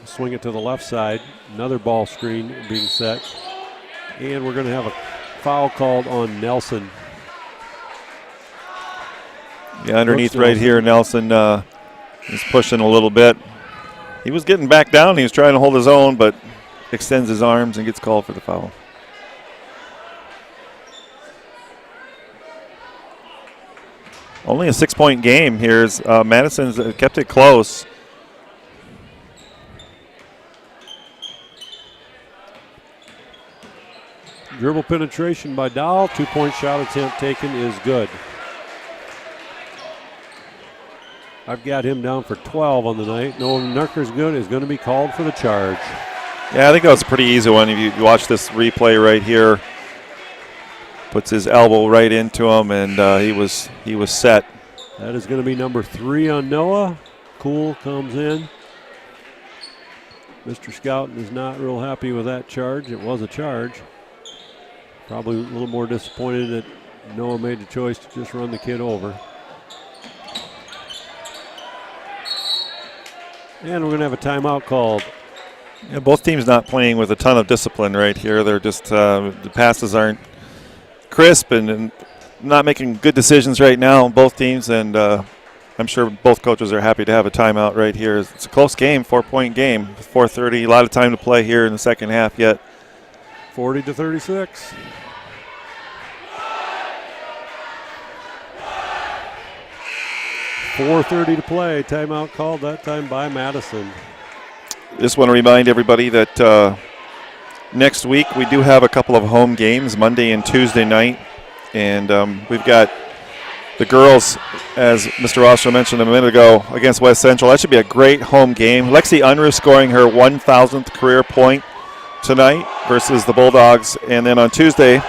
Swing it to the left side. Another ball screen being set. And we're going to have a foul called on Nelson. Yeah, underneath right here, Nelson is pushing a little bit. He was getting back down. He was trying to hold his own, but extends his arms and gets called for the foul. Only a 6-point game here. Madison's kept it close. Dribble penetration by Dahl. Two-point shot attempt taken is good. I've got him down for 12 on the night. Noah Nucker's good is going to be called for the charge. Yeah, I think that was a pretty easy one. If you watch this replay right here, puts his elbow right into him, and he was set. That is going to be number 3 on Noah. Cool comes in. Mr. Scouten is not real happy with that charge. It was a charge. Probably a little more disappointed that Noah made the choice to just run the kid over. And we're going to have a timeout called. Yeah, both teams not playing with a ton of discipline right here. They're just the passes aren't crisp, and not making good decisions right now, both teams, and I'm sure both coaches are happy to have a timeout right here. It's a close game, 4-point game, 4:30, a lot of time to play here in the second half yet. 40-36. .430 to play. Timeout called that time by Madison. Just want to remind everybody that next week we do have a couple of home games, Monday and Tuesday night. And we've got the girls, as Mr. Rosser mentioned a minute ago, against West Central. That should be a great home game. Lexi Unruh scoring her 1,000th career point tonight versus the Bulldogs. And then on Tuesday,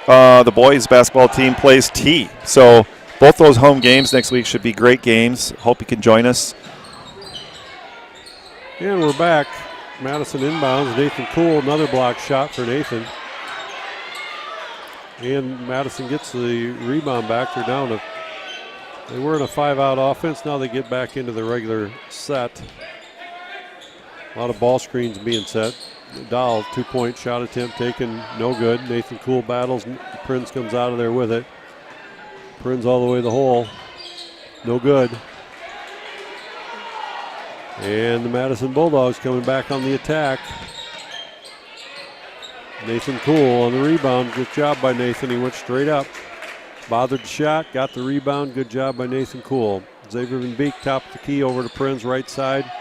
the boys basketball team plays T. So both those home games next week should be great games. Hope you can join us. And we're back. Madison inbounds. Nathan Kuhl, another block shot for Nathan. And Madison gets the rebound back. They were in a 5-out offense. Now they get back into the regular set. A lot of ball screens being set. Dahl, 2-point shot attempt taken, no good. Nathan Kuhl battles. Prinz comes out of there with it. Prinz all the way to the hole. No good. And the Madison Bulldogs coming back on the attack. Nathan Kuhl on the rebound. Good job by Nathan. He went straight up. Bothered the shot, got the rebound. Good job by Nathan Kuhl. Xavier Van Beek top of the key over to Prinz right side.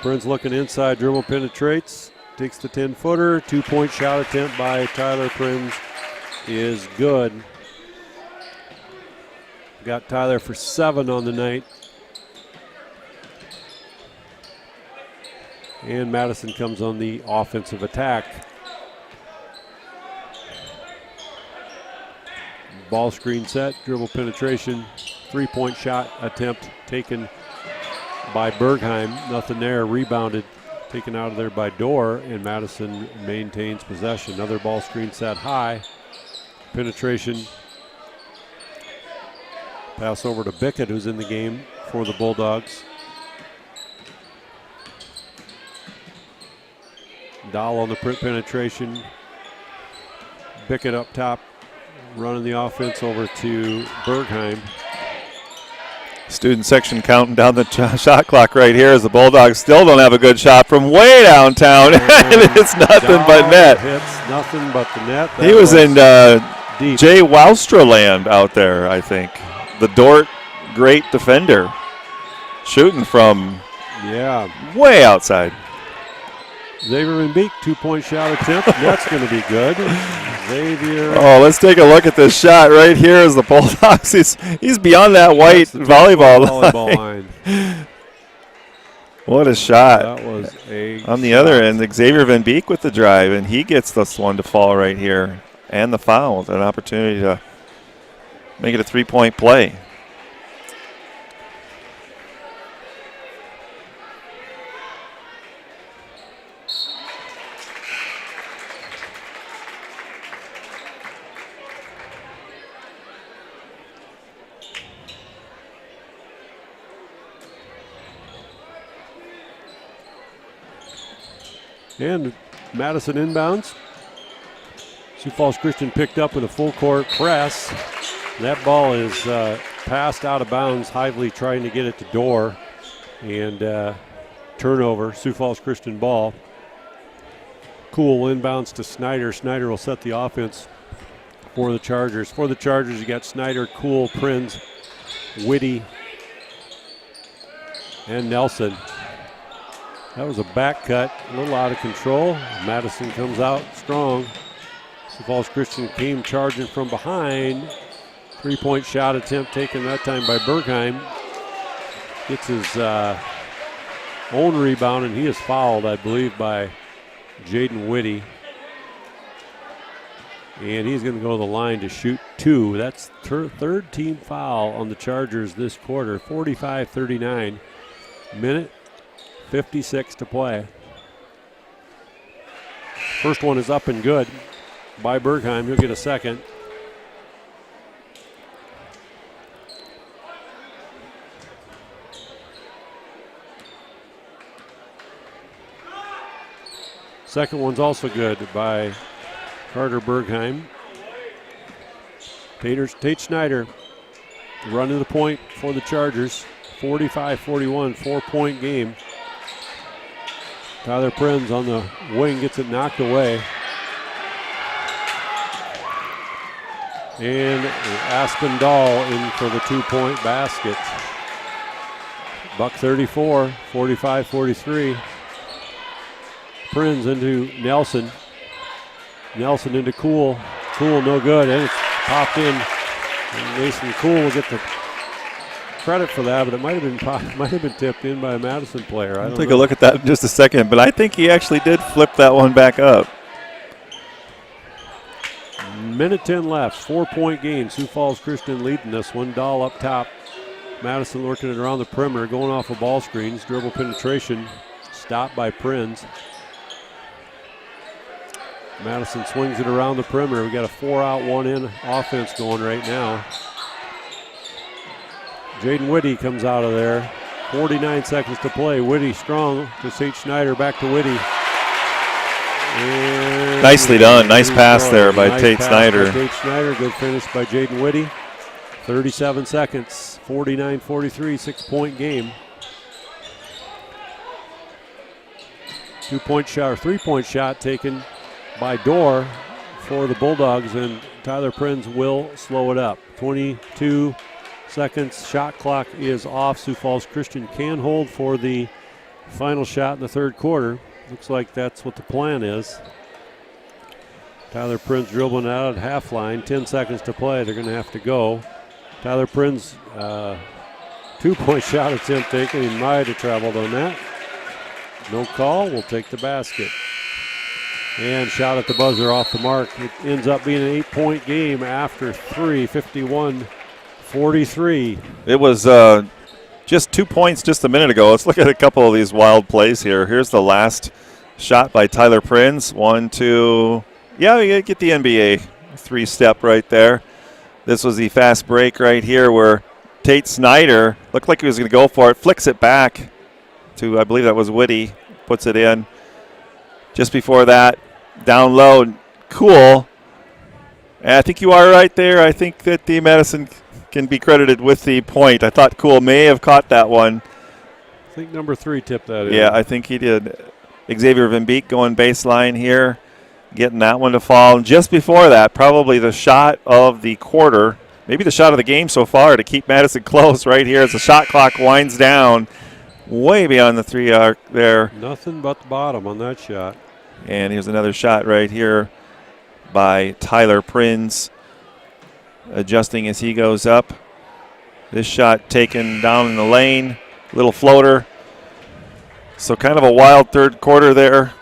Prinz looking inside, dribble penetrates. Takes the 10-footer. 2-point shot attempt by Tyler Prinz is good. Got Tyler for 7 on the night. And Madison comes on the offensive attack. Ball screen set, dribble penetration, 3-point shot attempt taken by Bergheim. Nothing there, rebounded, taken out of there by Dorr, and Madison maintains possession. Another ball screen set high. Penetration. Pass over to Bickett, who's in the game for the Bulldogs. Dahl on the penetration. Bickett up top, running the offense over to Bergheim. Student section counting down the shot clock right here as the Bulldogs still don't have a good shot from way downtown. And it's nothing but net. Hits nothing but the net. He was in Jay Wowstra land out there, I think. The Dort great defender shooting from way outside. Xavier Van Beek, 2-point shot attempt. That's going to be good. Xavier. Oh, let's take a look at this shot right here as the Bulldogs. He's beyond that white volleyball line. What a shot. That was a on the other end, Xavier Van Beek with the drive, and he gets this one to fall right here. And the foul, an opportunity to make it a 3-point play. And Madison inbounds. Sioux Falls Christian picked up with a full court press. That ball is passed out of bounds. Hively trying to get it to Dorr. And turnover, Sioux Falls Christian ball. Kuhl inbounds to Snyder. Snyder will set the offense for the Chargers. For the Chargers, you got Snyder, Kuhl, Prinz, Whitty, and Nelson. That was a back cut, a little out of control. Madison comes out strong. Sioux Falls Christian came charging from behind. 3-point shot attempt taken that time by Bergheim. Gets his own rebound, and he is fouled, I believe, by Jaden Whitty. And he's going to go to the line to shoot 2. That's third team foul on the Chargers this quarter. 45-39. Minute 56 to play. First one is up and good by Bergheim. He'll get a second. Second one's also good by Carter Bergheim. Tate Schneider running the point for the Chargers. 45-41, 4-point game. Tyler Prinz on the wing gets it knocked away. And Aspinall in for the 2-point basket. Buck 34, 45-43. Prinz into Nelson. Nelson into Cool. Cool no good, and it's popped in. And Mason Cool will get the credit for that, but it might have been tipped in by a Madison player. I'll take a look at that in just a second, but I think he actually did flip that one back up. Minute 10 left, 4-point game. Sioux Falls Christian leading this one. Dahl up top. Madison working it around the perimeter, going off of ball screens. Dribble penetration, stopped by Prinz. Madison swings it around the perimeter. We got a 4-out, 1-in offense going right now. Jaden Whitty comes out of there. 49 seconds to play. Whitty strong to Tate Schneider, back to Whitty. And nicely done. Nice pass there by Tate Schneider. Tate Schneider, good finish by Jaden Whitty. 37 seconds, 49-43, 6-point game. 2-point shot or 3-point shot taken by Dorr for the Bulldogs, and Tyler Prinz will slow it up. 22 seconds, shot clock is off. Sioux Falls Christian can hold for the final shot in the third quarter. Looks like that's what the plan is. Tyler Prinz dribbling out at half line, 10 seconds to play. They're going to have to go. Tyler Prinz, 2-point shot attempt taken. He might have traveled on that. No call, we'll take the basket. And shot at the buzzer off the mark. It ends up being an 8-point game after 3, 51-43. It was just 2 points just a minute ago. Let's look at a couple of these wild plays here. Here's the last shot by Tyler Prinz. 1, 2. Yeah, you get the NBA 3-step right there. This was the fast break right here where Tate Schneider looked like he was going to go for it, flicks it back to, I believe that was Whitty, puts it in. Just before that, down low, Cool. And I think you are right there. I think that the Madison can be credited with the point. I thought Cool may have caught that one. I think number 3 tipped that in. Yeah, I think he did. Xavier Van Beek going baseline here, getting that one to fall. And just before that, probably the shot of the quarter, maybe the shot of the game so far to keep Madison close right here as the shot clock winds down way beyond the 3 arc there. Nothing but the bottom on that shot. And here's another shot right here by Tyler Prinz, adjusting as he goes up. This shot taken down in the lane, little floater. So kind of a wild third quarter there.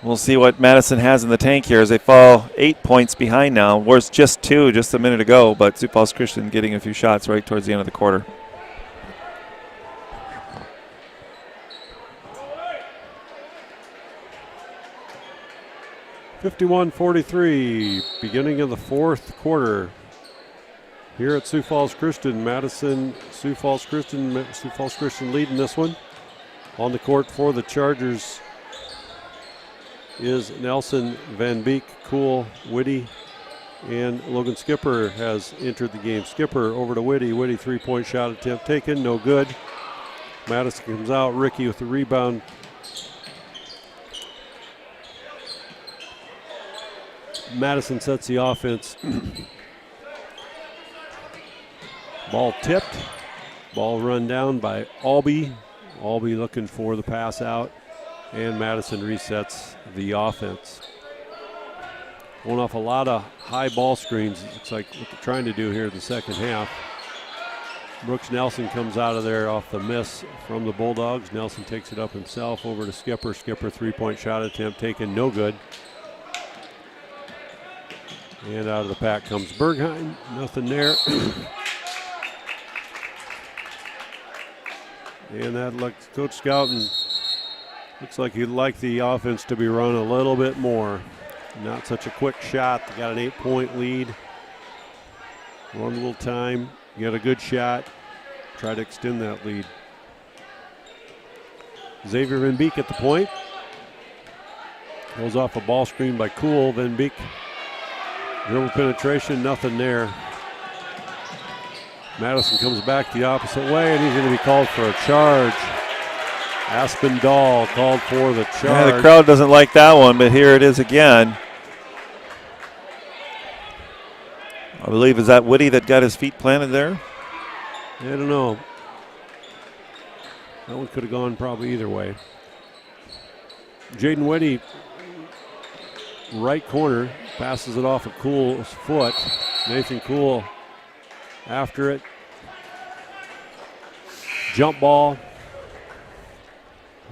We'll see what Madison has in the tank here as they fall 8 points behind now. Was just 2 just a minute ago, but Sioux Falls Christian getting a few shots right towards the end of the quarter. (51-43), beginning of the fourth quarter. Here at Sioux Falls Christian, Sioux Falls Christian leading this one. On the court for the Chargers is Nelson, Van Beek, Cool, Whitty, and Logan Skipper has entered the game. Skipper over to Whitty. Whitty 3-point shot attempt taken, no good. Madison comes out. Ricky with the rebound. Madison sets the offense. Ball tipped. Ball run down by Albee. Albee looking for the pass out. And Madison resets the offense. Going off a lot of high ball screens. Looks like what they're trying to do here in the second half. Brooks Nelson comes out of there off the miss from the Bulldogs. Nelson takes it up himself over to Skipper. Skipper 3-point shot attempt taken, no good. And out of the pack comes Bergheim. Nothing there. And that looks, Coach Scouten looks like he'd like the offense to be run a little bit more. Not such a quick shot. They got an 8-point lead. One little time. You got a good shot. Try to extend that lead. Xavier Van Beek at the point. Goes off a ball screen by Cool. Van Beek Dribble penetration, nothing there. Madison comes back the opposite way, and he's going to be called for a charge. Aspinall called for the charge. Yeah, the crowd doesn't like that one, but here it is again. I believe, is that Woody that got his feet planted there? I don't know. That one could have gone probably either way. Jaden Whitty, right corner, passes it off of Cool's foot. Nathan Cool after it. Jump ball.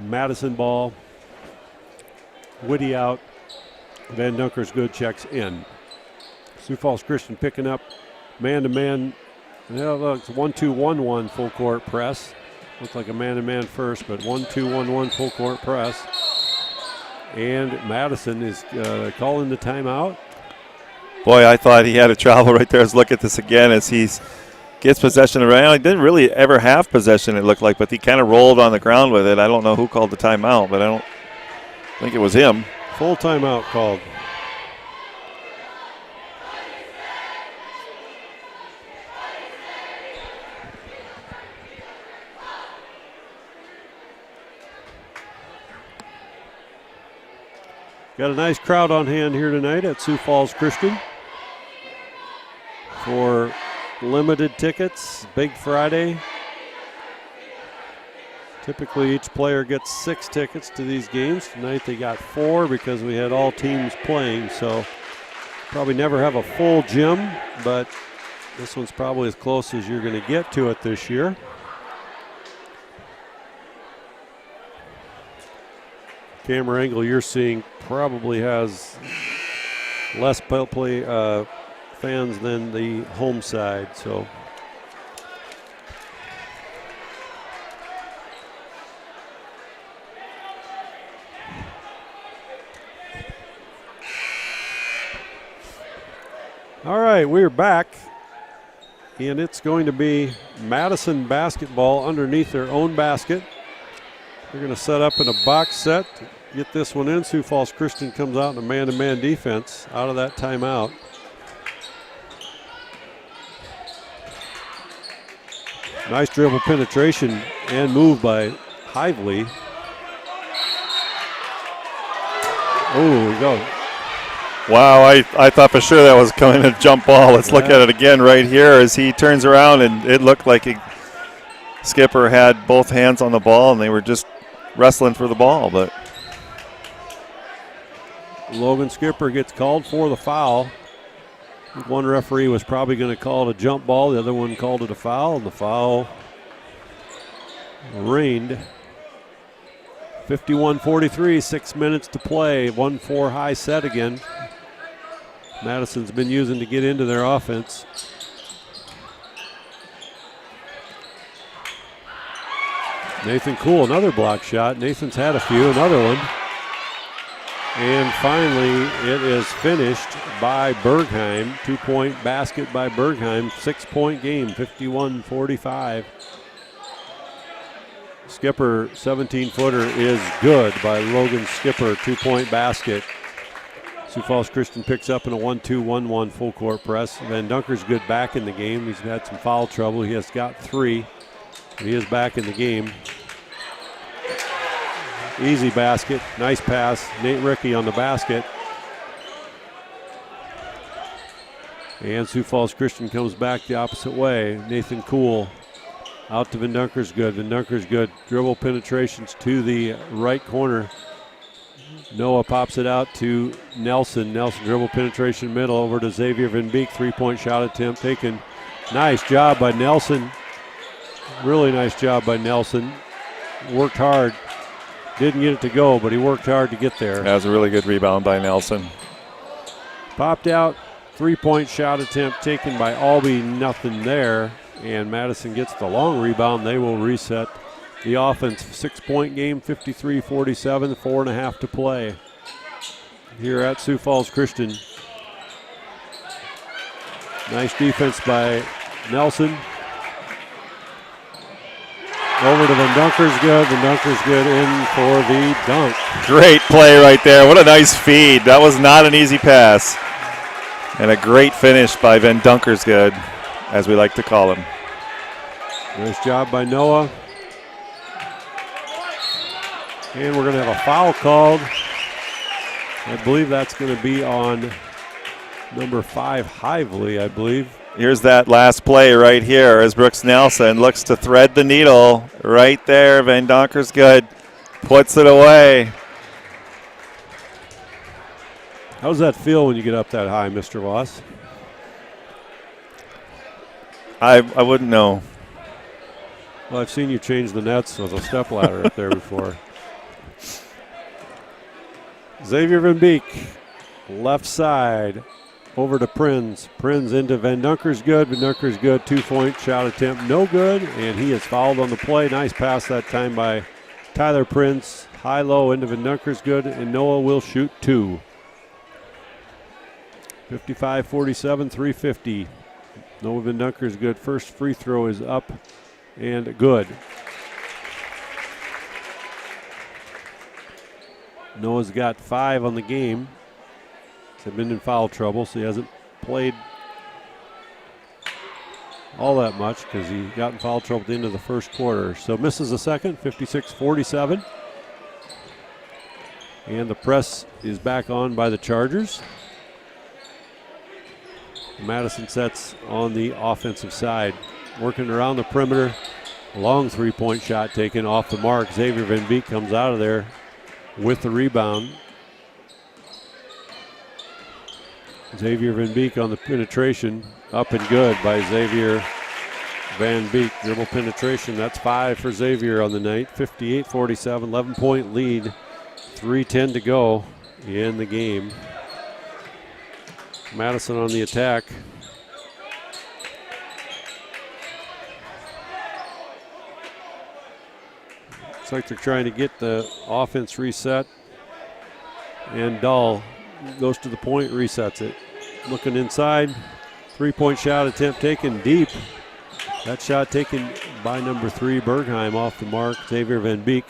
Madison ball. Whitty out. Van Dunker's good, checks in. Sioux Falls Christian picking up man-to-man. Yeah, look, it's 1-2-1-1 full court press. Looks like a man-to-man first, but 1-2-1-1 full court press. And Madison is calling the timeout. Boy, I thought he had a travel right there. Let's look at this again as he gets possession around. He didn't really ever have possession, it looked like, but he kind of rolled on the ground with it. I don't know who called the timeout, but I don't think it was him. Full timeout called. Got a nice crowd on hand here tonight at Sioux Falls Christian for limited tickets, Big Friday. Typically each player gets 6 tickets to these games. Tonight they got 4 because we had all teams playing, so probably never have a full gym, but this one's probably as close as you're going to get to it this year. Camera angle you're seeing probably has less play fans than the home side. So all right, we're back, and it's going to be Madison basketball underneath their own basket. They're going to set up in a box set. Get this one in. Sioux Falls Christian comes out in a man-to-man defense out of that timeout. Nice dribble penetration and move by Hively. Oh, we go. Wow, I thought for sure that was coming a jump ball. Let's look at it again right here as he turns around, and it looked like Skipper had both hands on the ball and they were just wrestling for the ball, but Logan Skipper gets called for the foul. One referee was probably going to call it a jump ball. The other one called it a foul, and the foul reigned. 51-43, 6 minutes to play. 1-4 high set again. Madison's been using to get into their offense. Nathan Cool, another block shot. Nathan's had a few, another one. And finally, it is finished by Bergheim. 2-point basket by Bergheim. 6-point game, 51-45. Skipper, 17-footer, is good by Logan Skipper. 2-point basket. Sioux Falls Christian picks up in a 1-2-1-1 full court press. Van Dunker's good back in the game. He's had some foul trouble. He has got 3. He is back in the game. Easy basket, nice pass. Nate Rickey on the basket. And Sioux Falls Christian comes back the opposite way. Nathan Cool out to Van Dunker's good. Van Dunker's good. Dribble penetrations to the right corner. Noah pops it out to Nelson. Nelson dribble penetration middle over to Xavier Van Beek. 3-point shot attempt taken. Nice job by Nelson. Really nice job by Nelson. Worked hard. Didn't get it to go, but he worked hard to get there. That was a really good rebound by Nelson. Popped out. 3-point shot attempt taken by Albee. Nothing there. And Madison gets the long rebound. They will reset the offense. 6-point game, 53-47, 4.5 to play here at Sioux Falls Christian. Nice defense by Nelson. Over to Van Dunker's good. Van Dunker's good in for the dunk. Great play right there. What a nice feed. That was not an easy pass. And a great finish by Van Dunkersgood, as we like to call him. Nice job by Noah. And we're going to have a foul called. I believe that's going to be on number 5, Hively, I believe. Here's that last play right here as Brooks Nelson looks to thread the needle. Right there, Van Dunkersgood puts it away. How does that feel when you get up that high, Mr. Voss? I wouldn't know. Well, I've seen you change the nets with a stepladder up there before. Xavier Van Beek, left side, over to Prins. Prins into Van Dunkersgood. Van Dunkersgood, 2-point shot attempt, no good, and he is fouled on the play. Nice pass that time by Tyler Prins. High-low into Van Dunkersgood, and Noah will shoot 2. 55-47, 3:50. Noah Van Dunkersgood, first free throw is up and good. Noah's got 5 on the game. He's been in foul trouble, so he hasn't played all that much because he got in foul trouble at the end of the first quarter. So misses a second, 56-47. And the press is back on by the Chargers. Madison sets on the offensive side. Working around the perimeter. Long 3-point shot taken off the mark. Xavier Van Beek comes out of there with the rebound. Xavier Van Beek on the penetration. Up and good by Xavier Van Beek. Dribble penetration. That's 5 for Xavier on the night. 58-47. 11-point lead. 3:10 to go in the game. Madison on the attack. Looks like they're trying to get the offense reset. And Dahl goes to the point, resets it. Looking inside. 3-point shot attempt taken deep. That shot taken by number 3, Bergheim, off the mark. Xavier Van Beek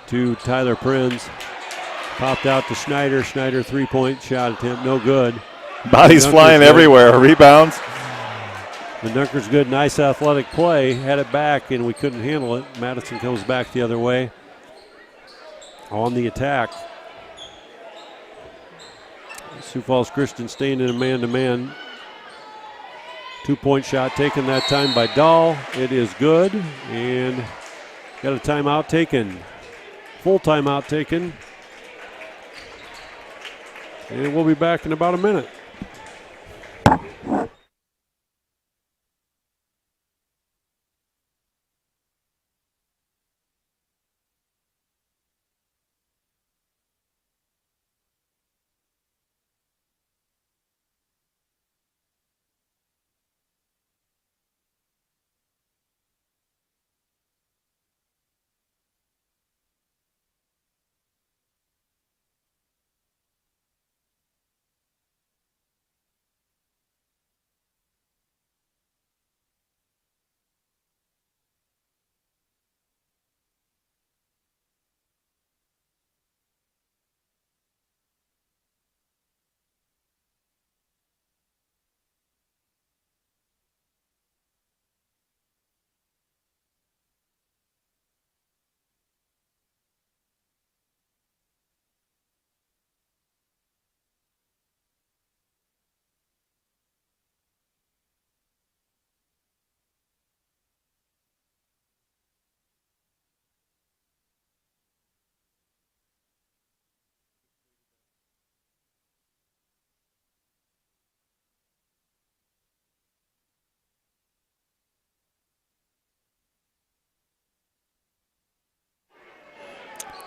to Tyler Prins. Popped out to Schneider. Schneider 3-point shot attempt, no good. Bodies flying everywhere. Rebounds. Van Dunkersgood, nice athletic play. Had it back and we couldn't handle it. Madison comes back the other way on the attack. Sioux Falls Christian staying in a man-to-man. 2-point shot taken that time by Dahl. It is good. And got a timeout taken. Full timeout taken. And we'll be back in about a minute.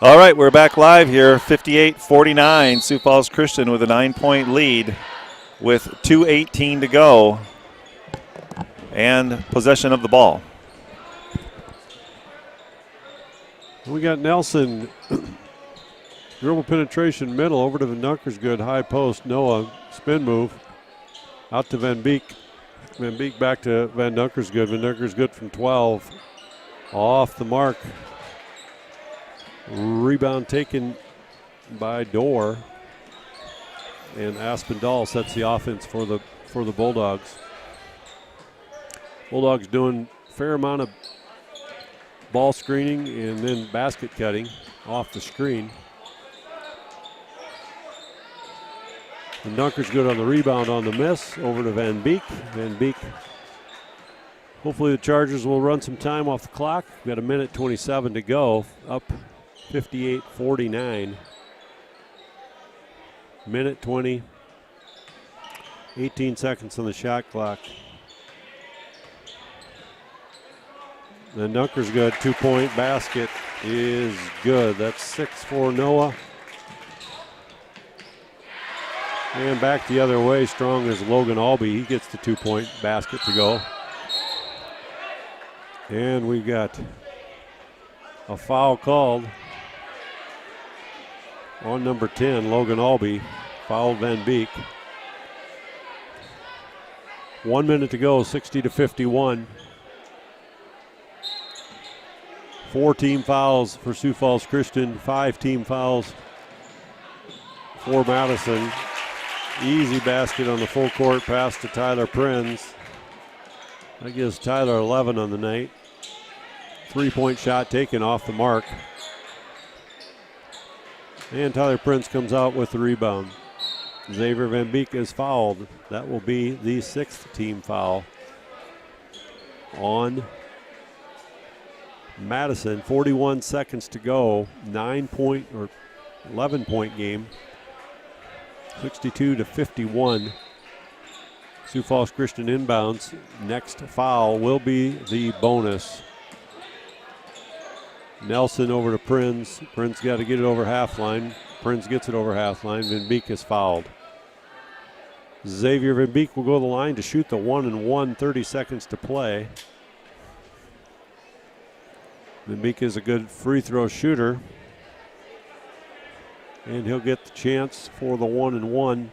All right, we're back live here. 58-49. Sioux Falls Christian with a 9-point lead with 2:18 to go and possession of the ball. We got Nelson. Dribble penetration middle over to Van Dunkersgood. High post. Noah spin move. Out to Van Beek. Van Beek back to Van Dunkersgood. Van Dunkersgood from 12. Off the mark. Rebound taken by Dorr. and Aspendall sets the offense for the Bulldogs. Bulldogs doing a fair amount of ball screening and then basket cutting off the screen. And Dunker's good on the rebound on the miss. Over to Van Beek. Van Beek. Hopefully the Chargers will run some time off the clock. We've got 1:27 to go. Up 58-49. Minute 20. 18 seconds on the shot clock. And Dunker's good. 2-point basket is good. That's 6 for Noah. And back the other way, strong as Logan Albee. He gets the 2-point basket to go. And we've got a foul called on number 10, Logan Albee. Fouled Van Beek. 1 minute to go, 60-51. 4 team fouls for Sioux Falls Christian, 5 team fouls for Madison. Easy basket on the full court pass to Tyler Prinz. That gives Tyler 11 on the night. 3-point shot taken off the mark. And Tyler Prinz comes out with the rebound. Xavier Van Beek is fouled. That will be the 6th team foul on Madison. 41 seconds to go. 9-point or 11-point game. 62-51. Sioux Falls Christian inbounds. Next foul will be the bonus. Nelson over to Prinz. Prinz got to get it over half line. Prinz gets it over half line. Van Beek is fouled. Xavier Van Beek will go to the line to shoot the 1-and-1, 30 seconds to play. Van Beek is a good free throw shooter. And he'll get the chance for the 1-and-1.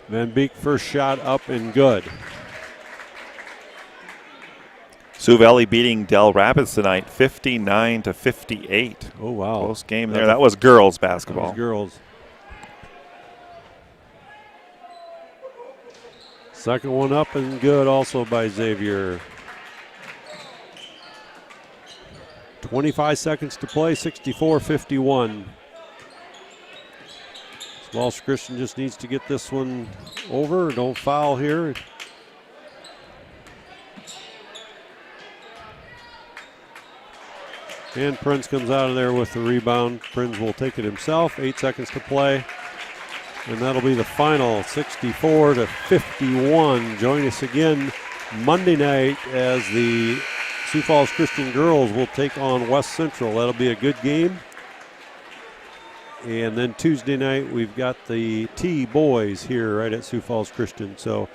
Van Beek first shot up and good. Sioux Valley beating Del Rapids tonight, 59-58. Oh, wow. Close game there. That was girls basketball. That was girls. Second one up and good also by Xavier. 25 seconds to play, 64-51. Walsh Christian just needs to get this one over. Don't foul here. And Prinz comes out of there with the rebound. Prinz will take it himself. 8 seconds to play. And that'll be the final, 64-51. Join us again Monday night as the Sioux Falls Christian girls will take on West Central. That'll be a good game. And then Tuesday night, we've got the T boys here right at Sioux Falls Christian. So